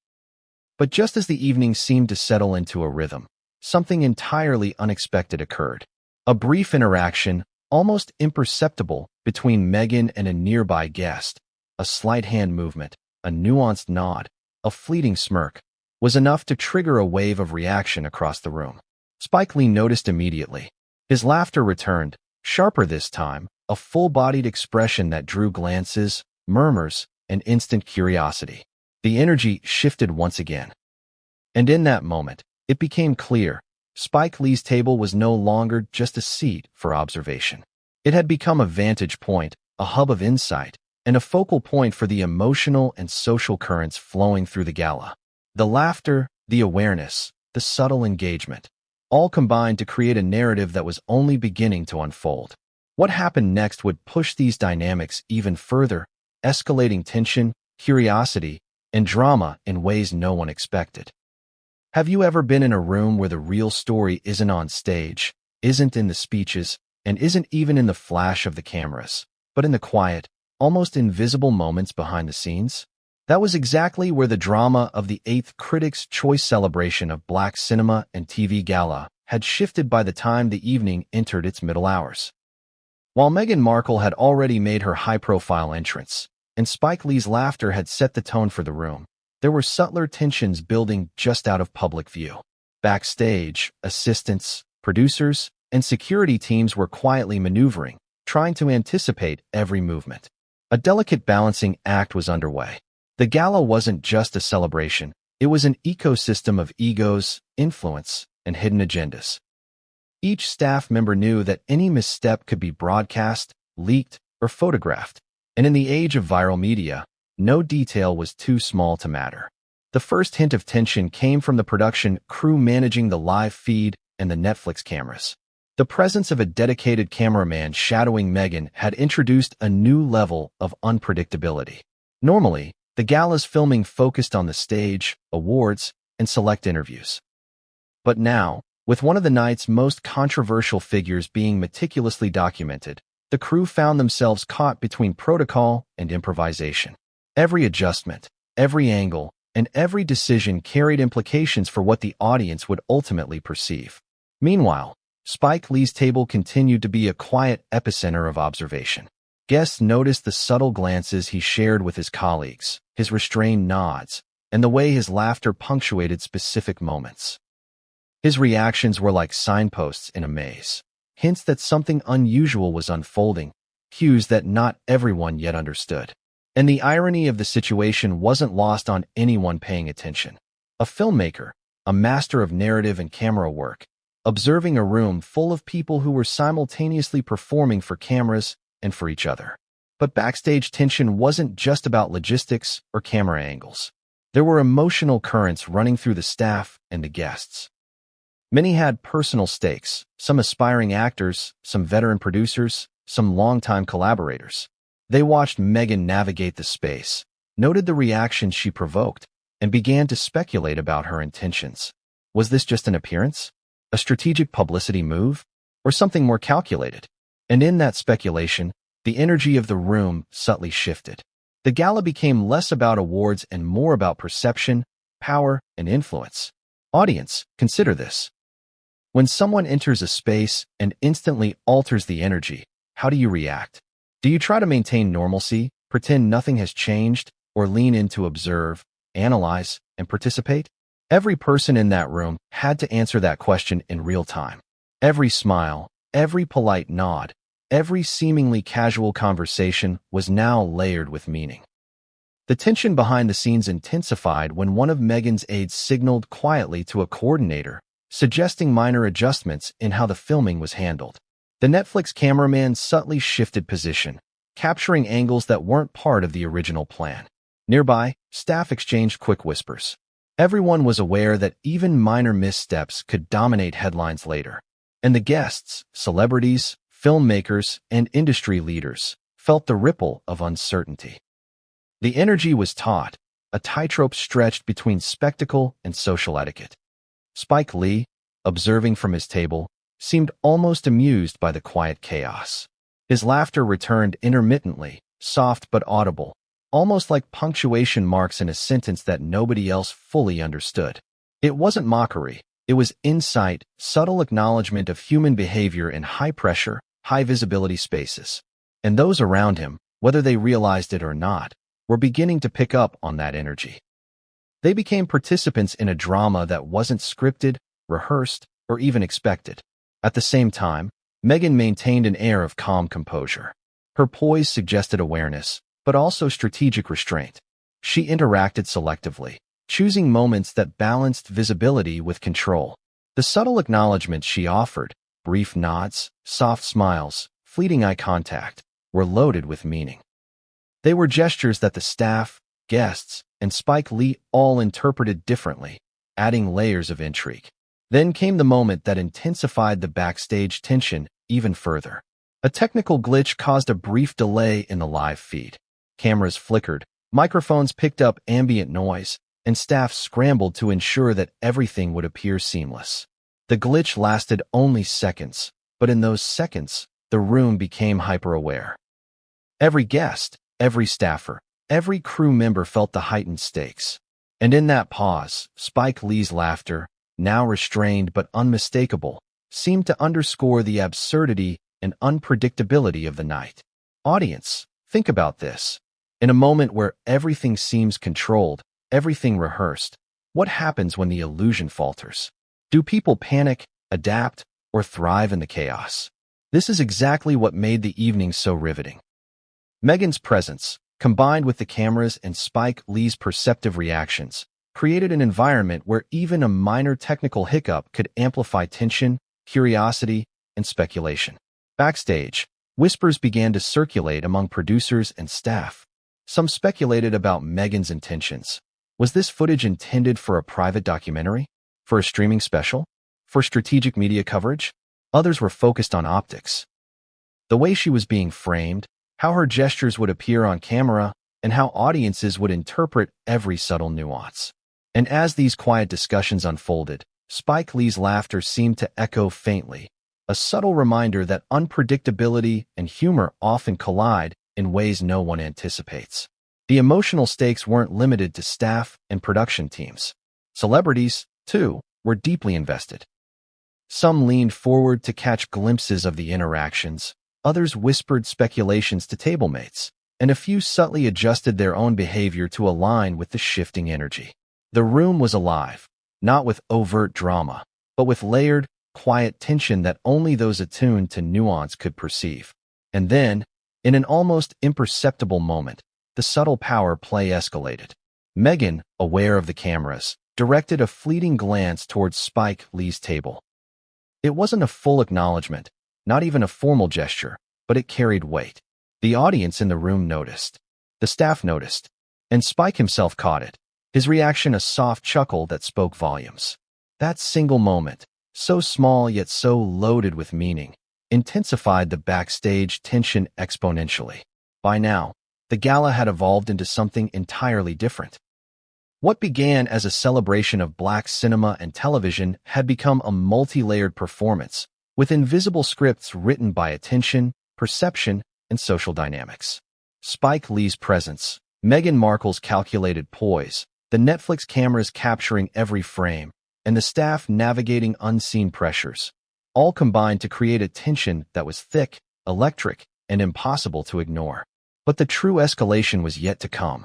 But just as the evening seemed to settle into a rhythm, something entirely unexpected occurred. A brief interaction, almost imperceptible, between Meghan and a nearby guest. A slight hand movement, a nuanced nod, a fleeting smirk, was enough to trigger a wave of reaction across the room. Spike Lee noticed immediately. His laughter returned, sharper this time, a full-bodied expression that drew glances, murmurs, and instant curiosity. The energy shifted once again. And in that moment, it became clear, Spike Lee's table was no longer just a seat for observation. It had become a vantage point, a hub of insight, and a focal point for the emotional and social currents flowing through the gala. The laughter, the awareness, the subtle engagement, all combined to create a narrative that was only beginning to unfold. What happened next would push these dynamics even further, escalating tension, curiosity, and drama in ways no one expected. Have you ever been in a room where the real story isn't on stage, isn't in the speeches, and isn't even in the flash of the cameras, but in the quiet, almost invisible moments behind the scenes? That was exactly where the drama of the 8th Critics' Choice celebration of Black cinema and TV Gala had shifted by the time the evening entered its middle hours. While Meghan Markle had already made her high-profile entrance, and Spike Lee's laughter had set the tone for the room, there were subtler tensions building just out of public view. Backstage, assistants, producers, and security teams were quietly maneuvering, trying to anticipate every movement. A delicate balancing act was underway. The gala wasn't just a celebration, it was an ecosystem of egos, influence, and hidden agendas. Each staff member knew that any misstep could be broadcast, leaked, or photographed, and in the age of viral media, no detail was too small to matter. The first hint of tension came from the production crew managing the live feed and the Netflix cameras. The presence of a dedicated cameraman shadowing Meghan had introduced a new level of unpredictability. Normally, the gala's filming focused on the stage, awards, and select interviews. But now, with one of the night's most controversial figures being meticulously documented, the crew found themselves caught between protocol and improvisation. Every adjustment, every angle, and every decision carried implications for what the audience would ultimately perceive. Meanwhile, Spike Lee's table continued to be a quiet epicenter of observation. Guests noticed the subtle glances he shared with his colleagues, his restrained nods, and the way his laughter punctuated specific moments. His reactions were like signposts in a maze, hints that something unusual was unfolding, cues that not everyone yet understood. And the irony of the situation wasn't lost on anyone paying attention. A filmmaker, a master of narrative and camera work, observing a room full of people who were simultaneously performing for cameras and for each other. But backstage tension wasn't just about logistics or camera angles. There were emotional currents running through the staff and the guests. Many had personal stakes, some aspiring actors, some veteran producers, some longtime collaborators. They watched Meghan navigate the space, noted the reactions she provoked, and began to speculate about her intentions. Was this just an appearance? A strategic publicity move? or something more calculated? And in that speculation, the energy of the room subtly shifted. The gala became less about awards and more about perception, power, and influence. Audience, consider this. When someone enters a space and instantly alters the energy, how do you react? Do you try to maintain normalcy, pretend nothing has changed, or lean in to observe, analyze, and participate? Every person in that room had to answer that question in real time. Every smile, every polite nod, every seemingly casual conversation was now layered with meaning. The tension behind the scenes intensified when one of Meghan's aides signaled quietly to a coordinator, suggesting minor adjustments in how the filming was handled. The Netflix cameraman subtly shifted position, capturing angles that weren't part of the original plan. Nearby, staff exchanged quick whispers. Everyone was aware that even minor missteps could dominate headlines later. And the guests, celebrities, filmmakers, and industry leaders, felt the ripple of uncertainty. The energy was taut, a tightrope stretched between spectacle and social etiquette. Spike Lee, observing from his table, seemed almost amused by the quiet chaos. His laughter returned intermittently, soft but audible, almost like punctuation marks in a sentence that nobody else fully understood. It wasn't mockery. It was insight, subtle acknowledgement of human behavior in high-pressure, high-visibility spaces. And those around him, whether they realized it or not, were beginning to pick up on that energy. They became participants in a drama that wasn't scripted, rehearsed, or even expected. At the same time, Meghan maintained an air of calm composure. Her poise suggested awareness, but also strategic restraint. She interacted selectively, choosing moments that balanced visibility with control. The subtle acknowledgments she offered, brief nods, soft smiles, fleeting eye contact, were loaded with meaning. They were gestures that the staff, guests, and Spike Lee all interpreted differently, adding layers of intrigue. Then came the moment that intensified the backstage tension even further. A technical glitch caused a brief delay in the live feed. Cameras flickered, microphones picked up ambient noise, and staff scrambled to ensure that everything would appear seamless. The glitch lasted only seconds, but in those seconds, the room became hyper-aware. Every guest, every staffer, every crew member felt the heightened stakes. And in that pause, Spike Lee's laughter, now restrained but unmistakable, seemed to underscore the absurdity and unpredictability of the night. Audience, think about this. In a moment where everything seems controlled, everything rehearsed, what happens when the illusion falters? Do people panic, adapt, or thrive in the chaos? This is exactly what made the evening so riveting. Meghan's presence, combined with the cameras and Spike Lee's perceptive reactions, created an environment where even a minor technical hiccup could amplify tension, curiosity, and speculation. Backstage, whispers began to circulate among producers and staff. Some speculated about Meghan's intentions. Was this footage intended for a private documentary? For a streaming special? For strategic media coverage? Others were focused on optics. The way she was being framed, how her gestures would appear on camera, and how audiences would interpret every subtle nuance. And as these quiet discussions unfolded, Spike Lee's laughter seemed to echo faintly, a subtle reminder that unpredictability and humor often collide in ways no one anticipates. The emotional stakes weren't limited to staff and production teams. Celebrities, too, were deeply invested. Some leaned forward to catch glimpses of the interactions, others whispered speculations to tablemates, and a few subtly adjusted their own behavior to align with the shifting energy. The room was alive, not with overt drama, but with layered, quiet tension that only those attuned to nuance could perceive. And then, in an almost imperceptible moment, the subtle power play escalated. Meghan, aware of the cameras, directed a fleeting glance towards Spike Lee's table. It wasn't a full acknowledgement, not even a formal gesture, but it carried weight. The audience in the room noticed. The staff noticed. And Spike himself caught it, his reaction a soft chuckle that spoke volumes. That single moment, so small yet so loaded with meaning, intensified the backstage tension exponentially. By now, the gala had evolved into something entirely different. What began as a celebration of Black cinema and television had become a multi-layered performance, with invisible scripts written by attention, perception, and social dynamics. Spike Lee's presence, Meghan Markle's calculated poise, the Netflix cameras capturing every frame, and the staff navigating unseen pressures, all combined to create a tension that was thick, electric, and impossible to ignore. But the true escalation was yet to come.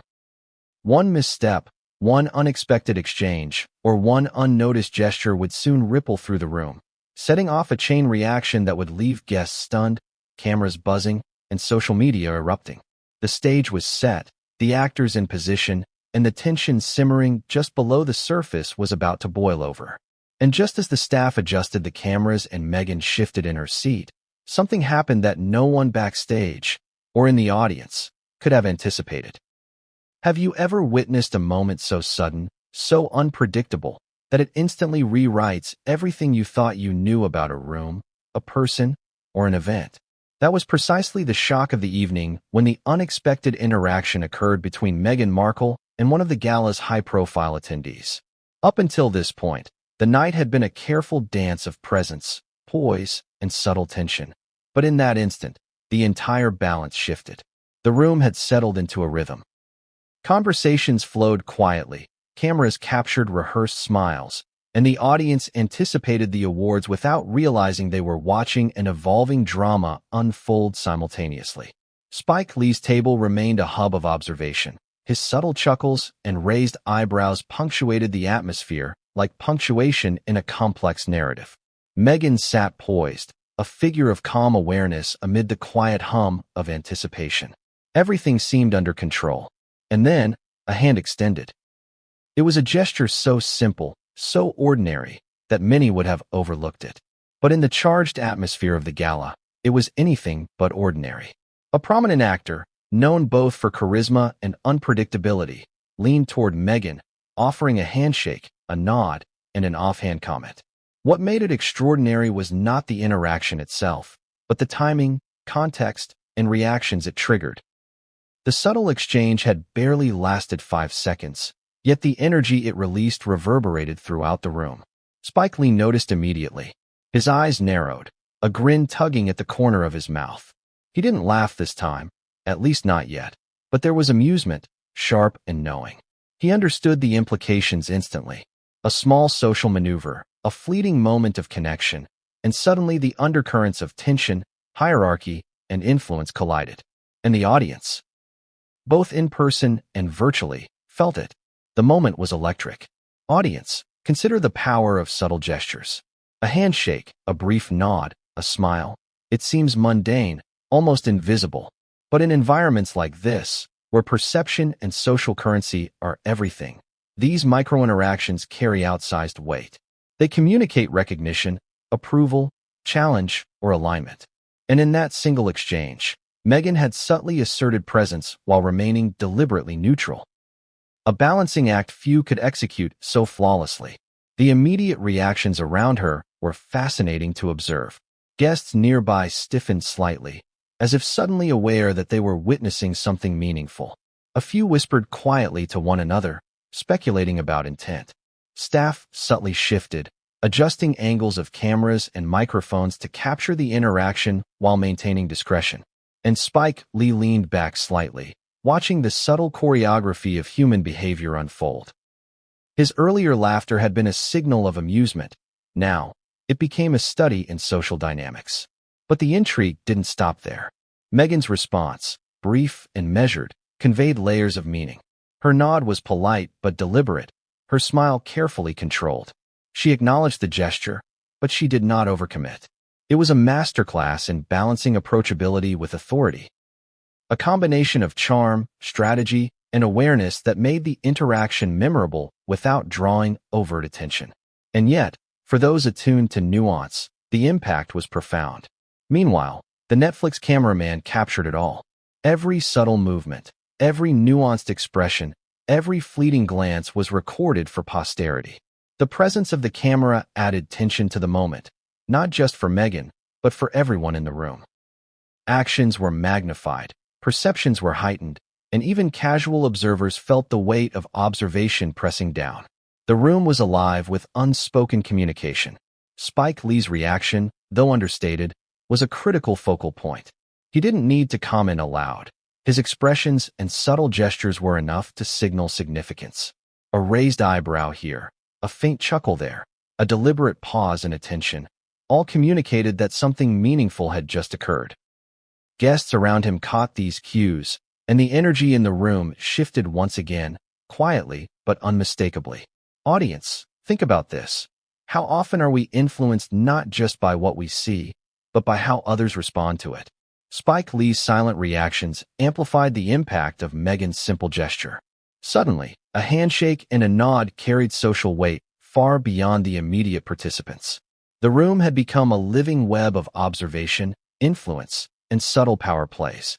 One misstep, one unexpected exchange, or one unnoticed gesture would soon ripple through the room, setting off a chain reaction that would leave guests stunned, cameras buzzing, and social media erupting. The stage was set, the actors in position, and the tension simmering just below the surface was about to boil over. And just as the staff adjusted the cameras and Meghan shifted in her seat, something happened that no one backstage, or in the audience, could have anticipated. Have you ever witnessed a moment so sudden, so unpredictable, that it instantly rewrites everything you thought you knew about a room, a person, or an event? That was precisely the shock of the evening when the unexpected interaction occurred between Meghan Markle and one of the Gala's high-profile attendees. Up until this point, the night had been a careful dance of presence, poise, and subtle tension. But in that instant, the entire balance shifted. The room had settled into a rhythm. Conversations flowed quietly, cameras captured rehearsed smiles, and the audience anticipated the awards without realizing they were watching an evolving drama unfold simultaneously. Spike Lee's table remained a hub of observation. His subtle chuckles and raised eyebrows punctuated the atmosphere like punctuation in a complex narrative. Meghan sat poised, a figure of calm awareness amid the quiet hum of anticipation. Everything seemed under control. And then, a hand extended. It was a gesture so simple, so ordinary, that many would have overlooked it. But in the charged atmosphere of the gala, it was anything but ordinary. A prominent actor, known both for charisma and unpredictability, leaned toward Meghan, offering a handshake, a nod, and an offhand comment. What made it extraordinary was not the interaction itself, but the timing, context, and reactions it triggered. The subtle exchange had barely lasted 5 seconds, yet the energy it released reverberated throughout the room. Spike Lee noticed immediately. His eyes narrowed, a grin tugging at the corner of his mouth. He didn't laugh this time, at least not yet, but there was amusement, sharp and knowing. He understood the implications instantly. A small social maneuver, a fleeting moment of connection, and suddenly the undercurrents of tension, hierarchy, and influence collided. And the audience, both in person and virtually, felt it. The moment was electric. Audience, consider the power of subtle gestures. A handshake, a brief nod, a smile. It seems mundane, almost invisible. But in environments like this, where perception and social currency are everything, these micro-interactions carry outsized weight. They communicate recognition, approval, challenge, or alignment. And in that single exchange, Meghan had subtly asserted presence while remaining deliberately neutral. A balancing act few could execute so flawlessly. The immediate reactions around her were fascinating to observe. Guests nearby stiffened slightly, as if suddenly aware that they were witnessing something meaningful. A few whispered quietly to one another, speculating about intent. Staff subtly shifted, adjusting angles of cameras and microphones to capture the interaction while maintaining discretion. And Spike Lee leaned back slightly, watching the subtle choreography of human behavior unfold. His earlier laughter had been a signal of amusement. Now, it became a study in social dynamics. But the intrigue didn't stop there. Meghan's response, brief and measured, conveyed layers of meaning. Her nod was polite but deliberate, her smile carefully controlled. She acknowledged the gesture, but she did not overcommit. It was a masterclass in balancing approachability with authority. A combination of charm, strategy, and awareness that made the interaction memorable without drawing overt attention. And yet, for those attuned to nuance, the impact was profound. Meanwhile, the Netflix cameraman captured it all. Every subtle movement, every nuanced expression, every fleeting glance was recorded for posterity. The presence of the camera added tension to the moment, not just for Meghan, but for everyone in the room. Actions were magnified, perceptions were heightened, and even casual observers felt the weight of observation pressing down. The room was alive with unspoken communication. Spike Lee's reaction, though understated, was a critical focal point. He didn't need to comment aloud. His expressions and subtle gestures were enough to signal significance. A raised eyebrow here, a faint chuckle there, a deliberate pause and attention, all communicated that something meaningful had just occurred. Guests around him caught these cues, and the energy in the room shifted once again, quietly but unmistakably. Audience, think about this. How often are we influenced not just by what we see, but by how others respond to it? Spike Lee's silent reactions amplified the impact of Meghan's simple gesture. Suddenly, a handshake and a nod carried social weight far beyond the immediate participants. The room had become a living web of observation, influence, and subtle power plays.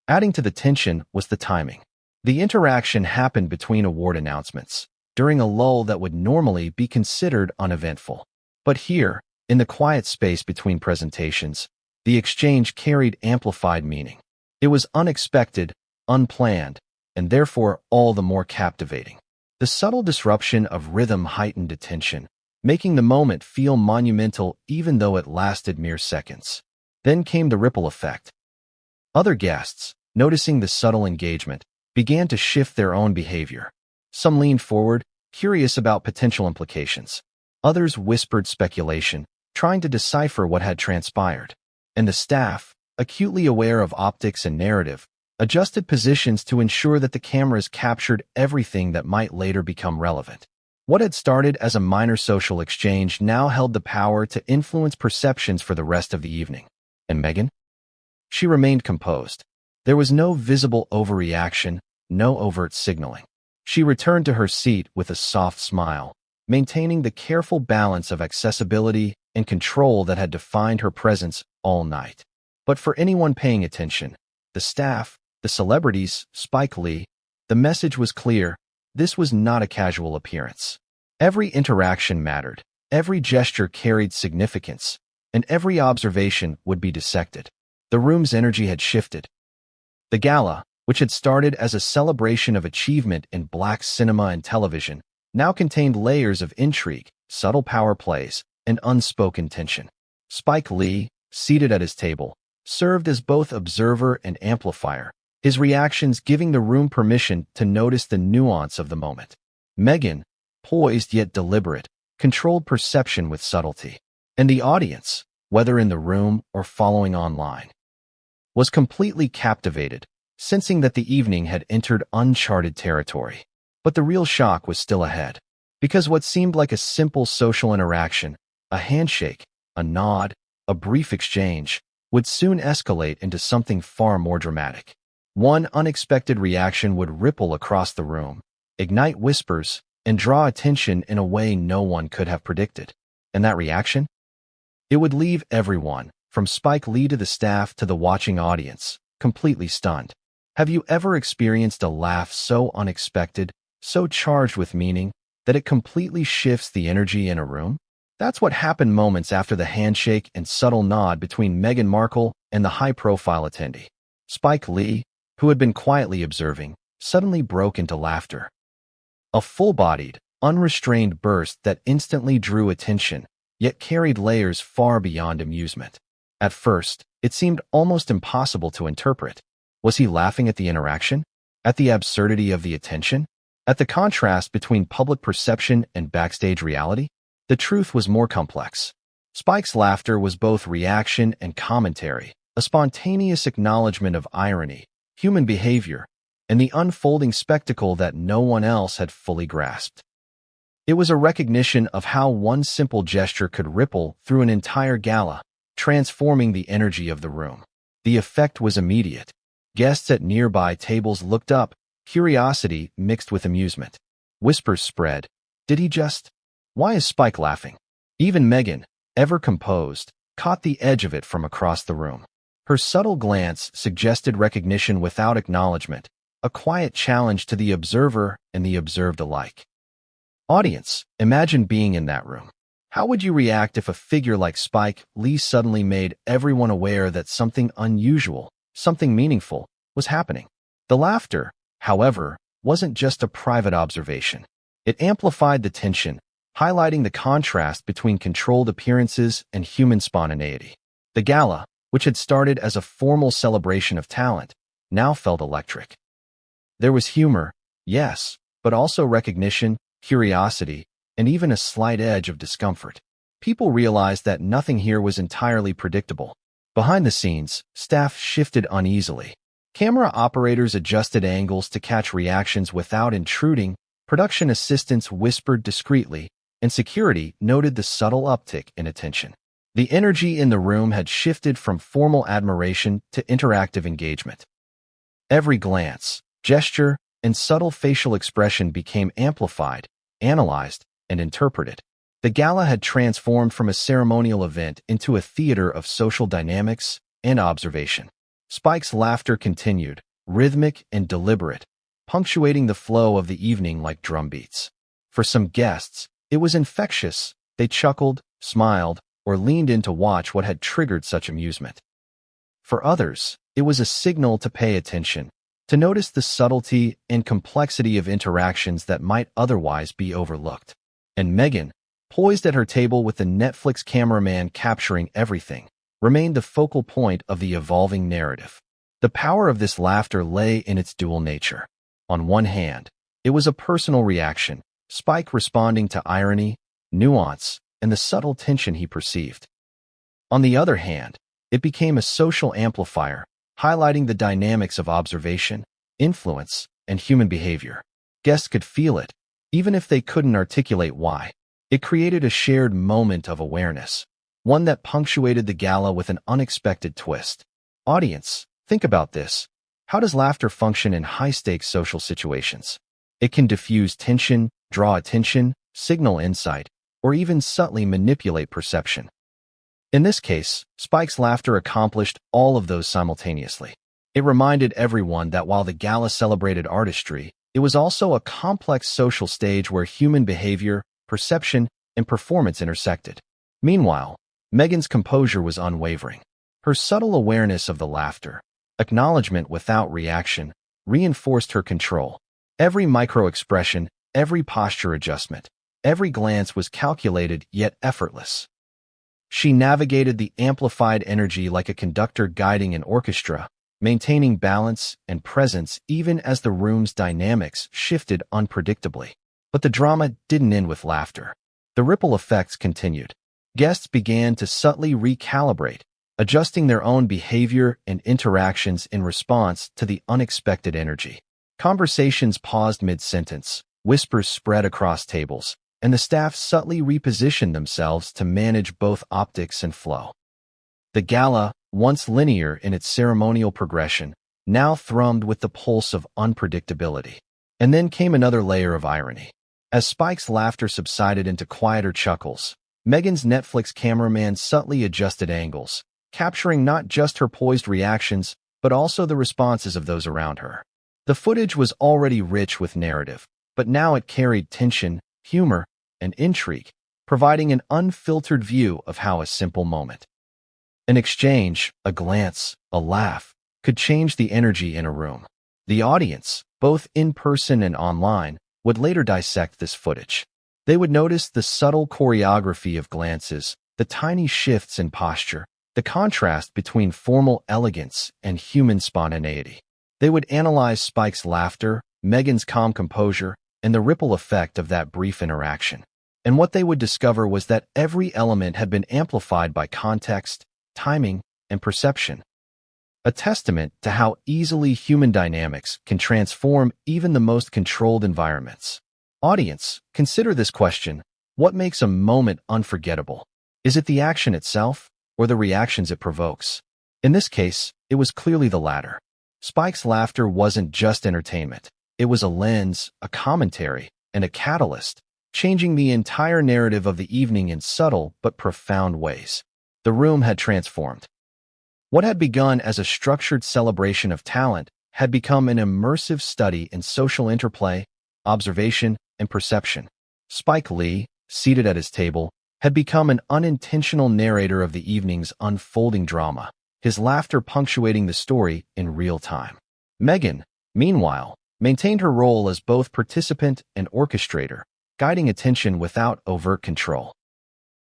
Adding to the tension was the timing. The interaction happened between award announcements, during a lull that would normally be considered uneventful. But here, in the quiet space between presentations, the exchange carried amplified meaning. It was unexpected, unplanned, and therefore all the more captivating. The subtle disruption of rhythm heightened attention, making the moment feel monumental even though it lasted mere seconds. Then came the ripple effect. Other guests, noticing the subtle engagement, began to shift their own behavior. Some leaned forward, curious about potential implications. Others whispered speculation, trying to decipher what had transpired. And the staff, acutely aware of optics and narrative, adjusted positions to ensure that the cameras captured everything that might later become relevant. What had started as a minor social exchange now held the power to influence perceptions for the rest of the evening. And Meghan? She remained composed. There was no visible overreaction, no overt signaling. She returned to her seat with a soft smile, maintaining the careful balance of accessibility and control that had defined her presence all night. But for anyone paying attention, the staff, the celebrities, Spike Lee, the message was clear. This was not a casual appearance. Every interaction mattered, every gesture carried significance, and every observation would be dissected. The room's energy had shifted. The gala, which had started as a celebration of achievement in black cinema and television, now contained layers of intrigue, subtle power plays, and unspoken tension. Spike Lee, seated at his table, served as both observer and amplifier, his reactions giving the room permission to notice the nuance of the moment. Meghan, poised yet deliberate, controlled perception with subtlety. And the audience, whether in the room or following online, was completely captivated, sensing that the evening had entered uncharted territory. But the real shock was still ahead, because what seemed like a simple social interaction, a handshake, a nod, a brief exchange, would soon escalate into something far more dramatic. One unexpected reaction would ripple across the room, ignite whispers, and draw attention in a way no one could have predicted. And that reaction? It would leave everyone, from Spike Lee to the staff to the watching audience, completely stunned. Have you ever experienced a laugh so unexpected, so charged with meaning, that it completely shifts the energy in a room? That's what happened moments after the handshake and subtle nod between Meghan Markle and the high-profile attendee. Spike Lee, who had been quietly observing, suddenly broke into laughter. A full-bodied, unrestrained burst that instantly drew attention, yet carried layers far beyond amusement. At first, it seemed almost impossible to interpret. Was he laughing at the interaction? At the absurdity of the attention? At the contrast between public perception and backstage reality? The truth was more complex. Spike's laughter was both reaction and commentary, a spontaneous acknowledgement of irony, human behavior, and the unfolding spectacle that no one else had fully grasped. It was a recognition of how one simple gesture could ripple through an entire gala, transforming the energy of the room. The effect was immediate. Guests at nearby tables looked up, curiosity mixed with amusement. Whispers spread. Did he just? Why is Spike laughing? Even Meghan, ever composed, caught the edge of it from across the room. Her subtle glance suggested recognition without acknowledgement, a quiet challenge to the observer and the observed alike. Audience, imagine being in that room. How would you react if a figure like Spike Lee suddenly made everyone aware that something unusual, something meaningful, was happening? The laughter, however, wasn't just a private observation. It amplified the tension, highlighting the contrast between controlled appearances and human spontaneity. The gala, which had started as a formal celebration of talent, now felt electric. There was humor, yes, but also recognition, curiosity, and even a slight edge of discomfort. People realized that nothing here was entirely predictable. Behind the scenes, staff shifted uneasily. Camera operators adjusted angles to catch reactions without intruding, production assistants whispered discreetly, and security noted the subtle uptick in attention. The energy in the room had shifted from formal admiration to interactive engagement. Every glance, gesture, and subtle facial expression became amplified, analyzed, and interpreted. The gala had transformed from a ceremonial event into a theater of social dynamics and observation. Spike's laughter continued, rhythmic and deliberate, punctuating the flow of the evening like drumbeats. For some guests, it was infectious. They chuckled, smiled, or leaned in to watch what had triggered such amusement. For others, it was a signal to pay attention, to notice the subtlety and complexity of interactions that might otherwise be overlooked. And Meghan, poised at her table with the Netflix cameraman capturing everything, remained the focal point of the evolving narrative. The power of this laughter lay in its dual nature. On one hand, it was a personal reaction, Spike responding to irony, nuance, and the subtle tension he perceived. On the other hand, it became a social amplifier, highlighting the dynamics of observation, influence, and human behavior. Guests could feel it, even if they couldn't articulate why. It created a shared moment of awareness, one that punctuated the gala with an unexpected twist. Audience, think about this. How does laughter function in high-stakes social situations? It can diffuse tension, draw attention, signal insight, or even subtly manipulate perception. In this case, Spike's laughter accomplished all of those simultaneously. It reminded everyone that while the gala celebrated artistry, it was also a complex social stage where human behavior, perception, and performance intersected. Meanwhile, Meghan's composure was unwavering. Her subtle awareness of the laughter, acknowledgement without reaction, reinforced her control. Every micro-expression, every posture adjustment, every glance was calculated yet effortless. She navigated the amplified energy like a conductor guiding an orchestra, maintaining balance and presence even as the room's dynamics shifted unpredictably. But the drama didn't end with laughter. The ripple effects continued. Guests began to subtly recalibrate, adjusting their own behavior and interactions in response to the unexpected energy. Conversations paused mid-sentence, whispers spread across tables, and the staff subtly repositioned themselves to manage both optics and flow. The gala, once linear in its ceremonial progression, now thrummed with the pulse of unpredictability. And then came another layer of irony. As Spike's laughter subsided into quieter chuckles, Meghan's Netflix cameraman subtly adjusted angles, capturing not just her poised reactions, but also the responses of those around her. The footage was already rich with narrative, but now it carried tension, humor, and intrigue, providing an unfiltered view of how a simple moment, an exchange, a glance, a laugh, could change the energy in a room. The audience, both in person and online, would later dissect this footage. They would notice the subtle choreography of glances, the tiny shifts in posture, the contrast between formal elegance and human spontaneity. They would analyze Spike's laughter, Meghan's calm composure, and the ripple effect of that brief interaction. And what they would discover was that every element had been amplified by context, timing, and perception. A testament to how easily human dynamics can transform even the most controlled environments. Audience, consider this question. What makes a moment unforgettable? Is it the action itself, or the reactions it provokes? In this case, it was clearly the latter. Spike's laughter wasn't just entertainment. It was a lens, a commentary, and a catalyst, changing the entire narrative of the evening in subtle but profound ways. The room had transformed. What had begun as a structured celebration of talent had become an immersive study in social interplay, observation, and perception. Spike Lee, seated at his table, had become an unintentional narrator of the evening's unfolding drama, his laughter punctuating the story in real time. Meghan, meanwhile, maintained her role as both participant and orchestrator, guiding attention without overt control.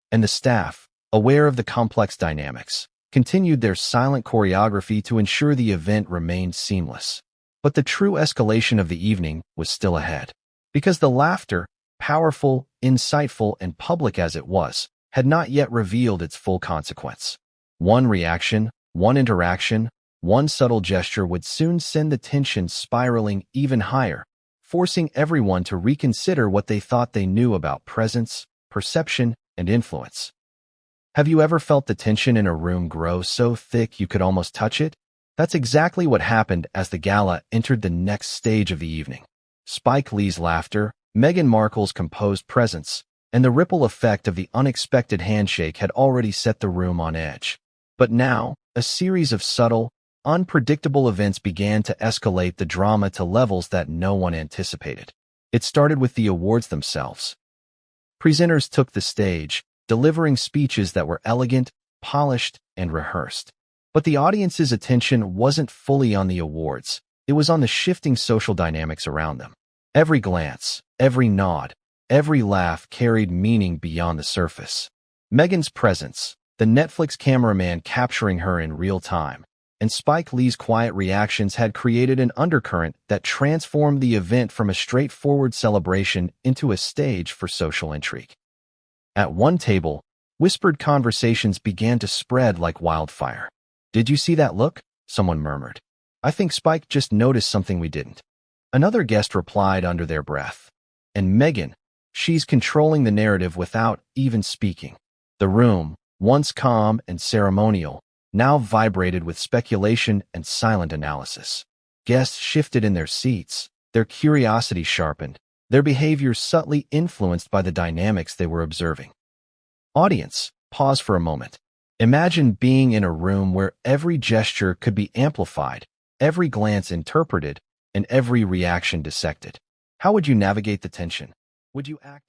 And the staff, aware of the complex dynamics, continued their silent choreography to ensure the event remained seamless. But the true escalation of the evening was still ahead. Because the laughter, powerful, insightful, and public as it was, had not yet revealed its full consequence. One reaction, one interaction, one subtle gesture would soon send the tension spiraling even higher, forcing everyone to reconsider what they thought they knew about presence, perception, and influence. Have you ever felt the tension in a room grow so thick you could almost touch it? That's exactly what happened as the gala entered the next stage of the evening. Spike Lee's laughter, Meghan Markle's composed presence, and the ripple effect of the unexpected handshake had already set the room on edge. But now, a series of subtle, unpredictable events began to escalate the drama to levels that no one anticipated. It started with the awards themselves. Presenters took the stage, delivering speeches that were elegant, polished, and rehearsed. But the audience's attention wasn't fully on the awards. It was on the shifting social dynamics around them. Every glance, every nod, every laugh carried meaning beyond the surface. Meghan's presence, the Netflix cameraman capturing her in real time, and Spike Lee's quiet reactions had created an undercurrent that transformed the event from a straightforward celebration into a stage for social intrigue. At one table, whispered conversations began to spread like wildfire. "Did you see that look?" someone murmured. "I think Spike just noticed something we didn't." Another guest replied under their breath. "And Meghan, she's controlling the narrative without even speaking." The room, once calm and ceremonial, now vibrated with speculation and silent analysis. Guests shifted in their seats, their curiosity sharpened, their behavior subtly influenced by the dynamics they were observing. Audience, pause for a moment. Imagine being in a room where every gesture could be amplified, every glance interpreted, and every reaction dissected. How would you navigate the tension? Would you act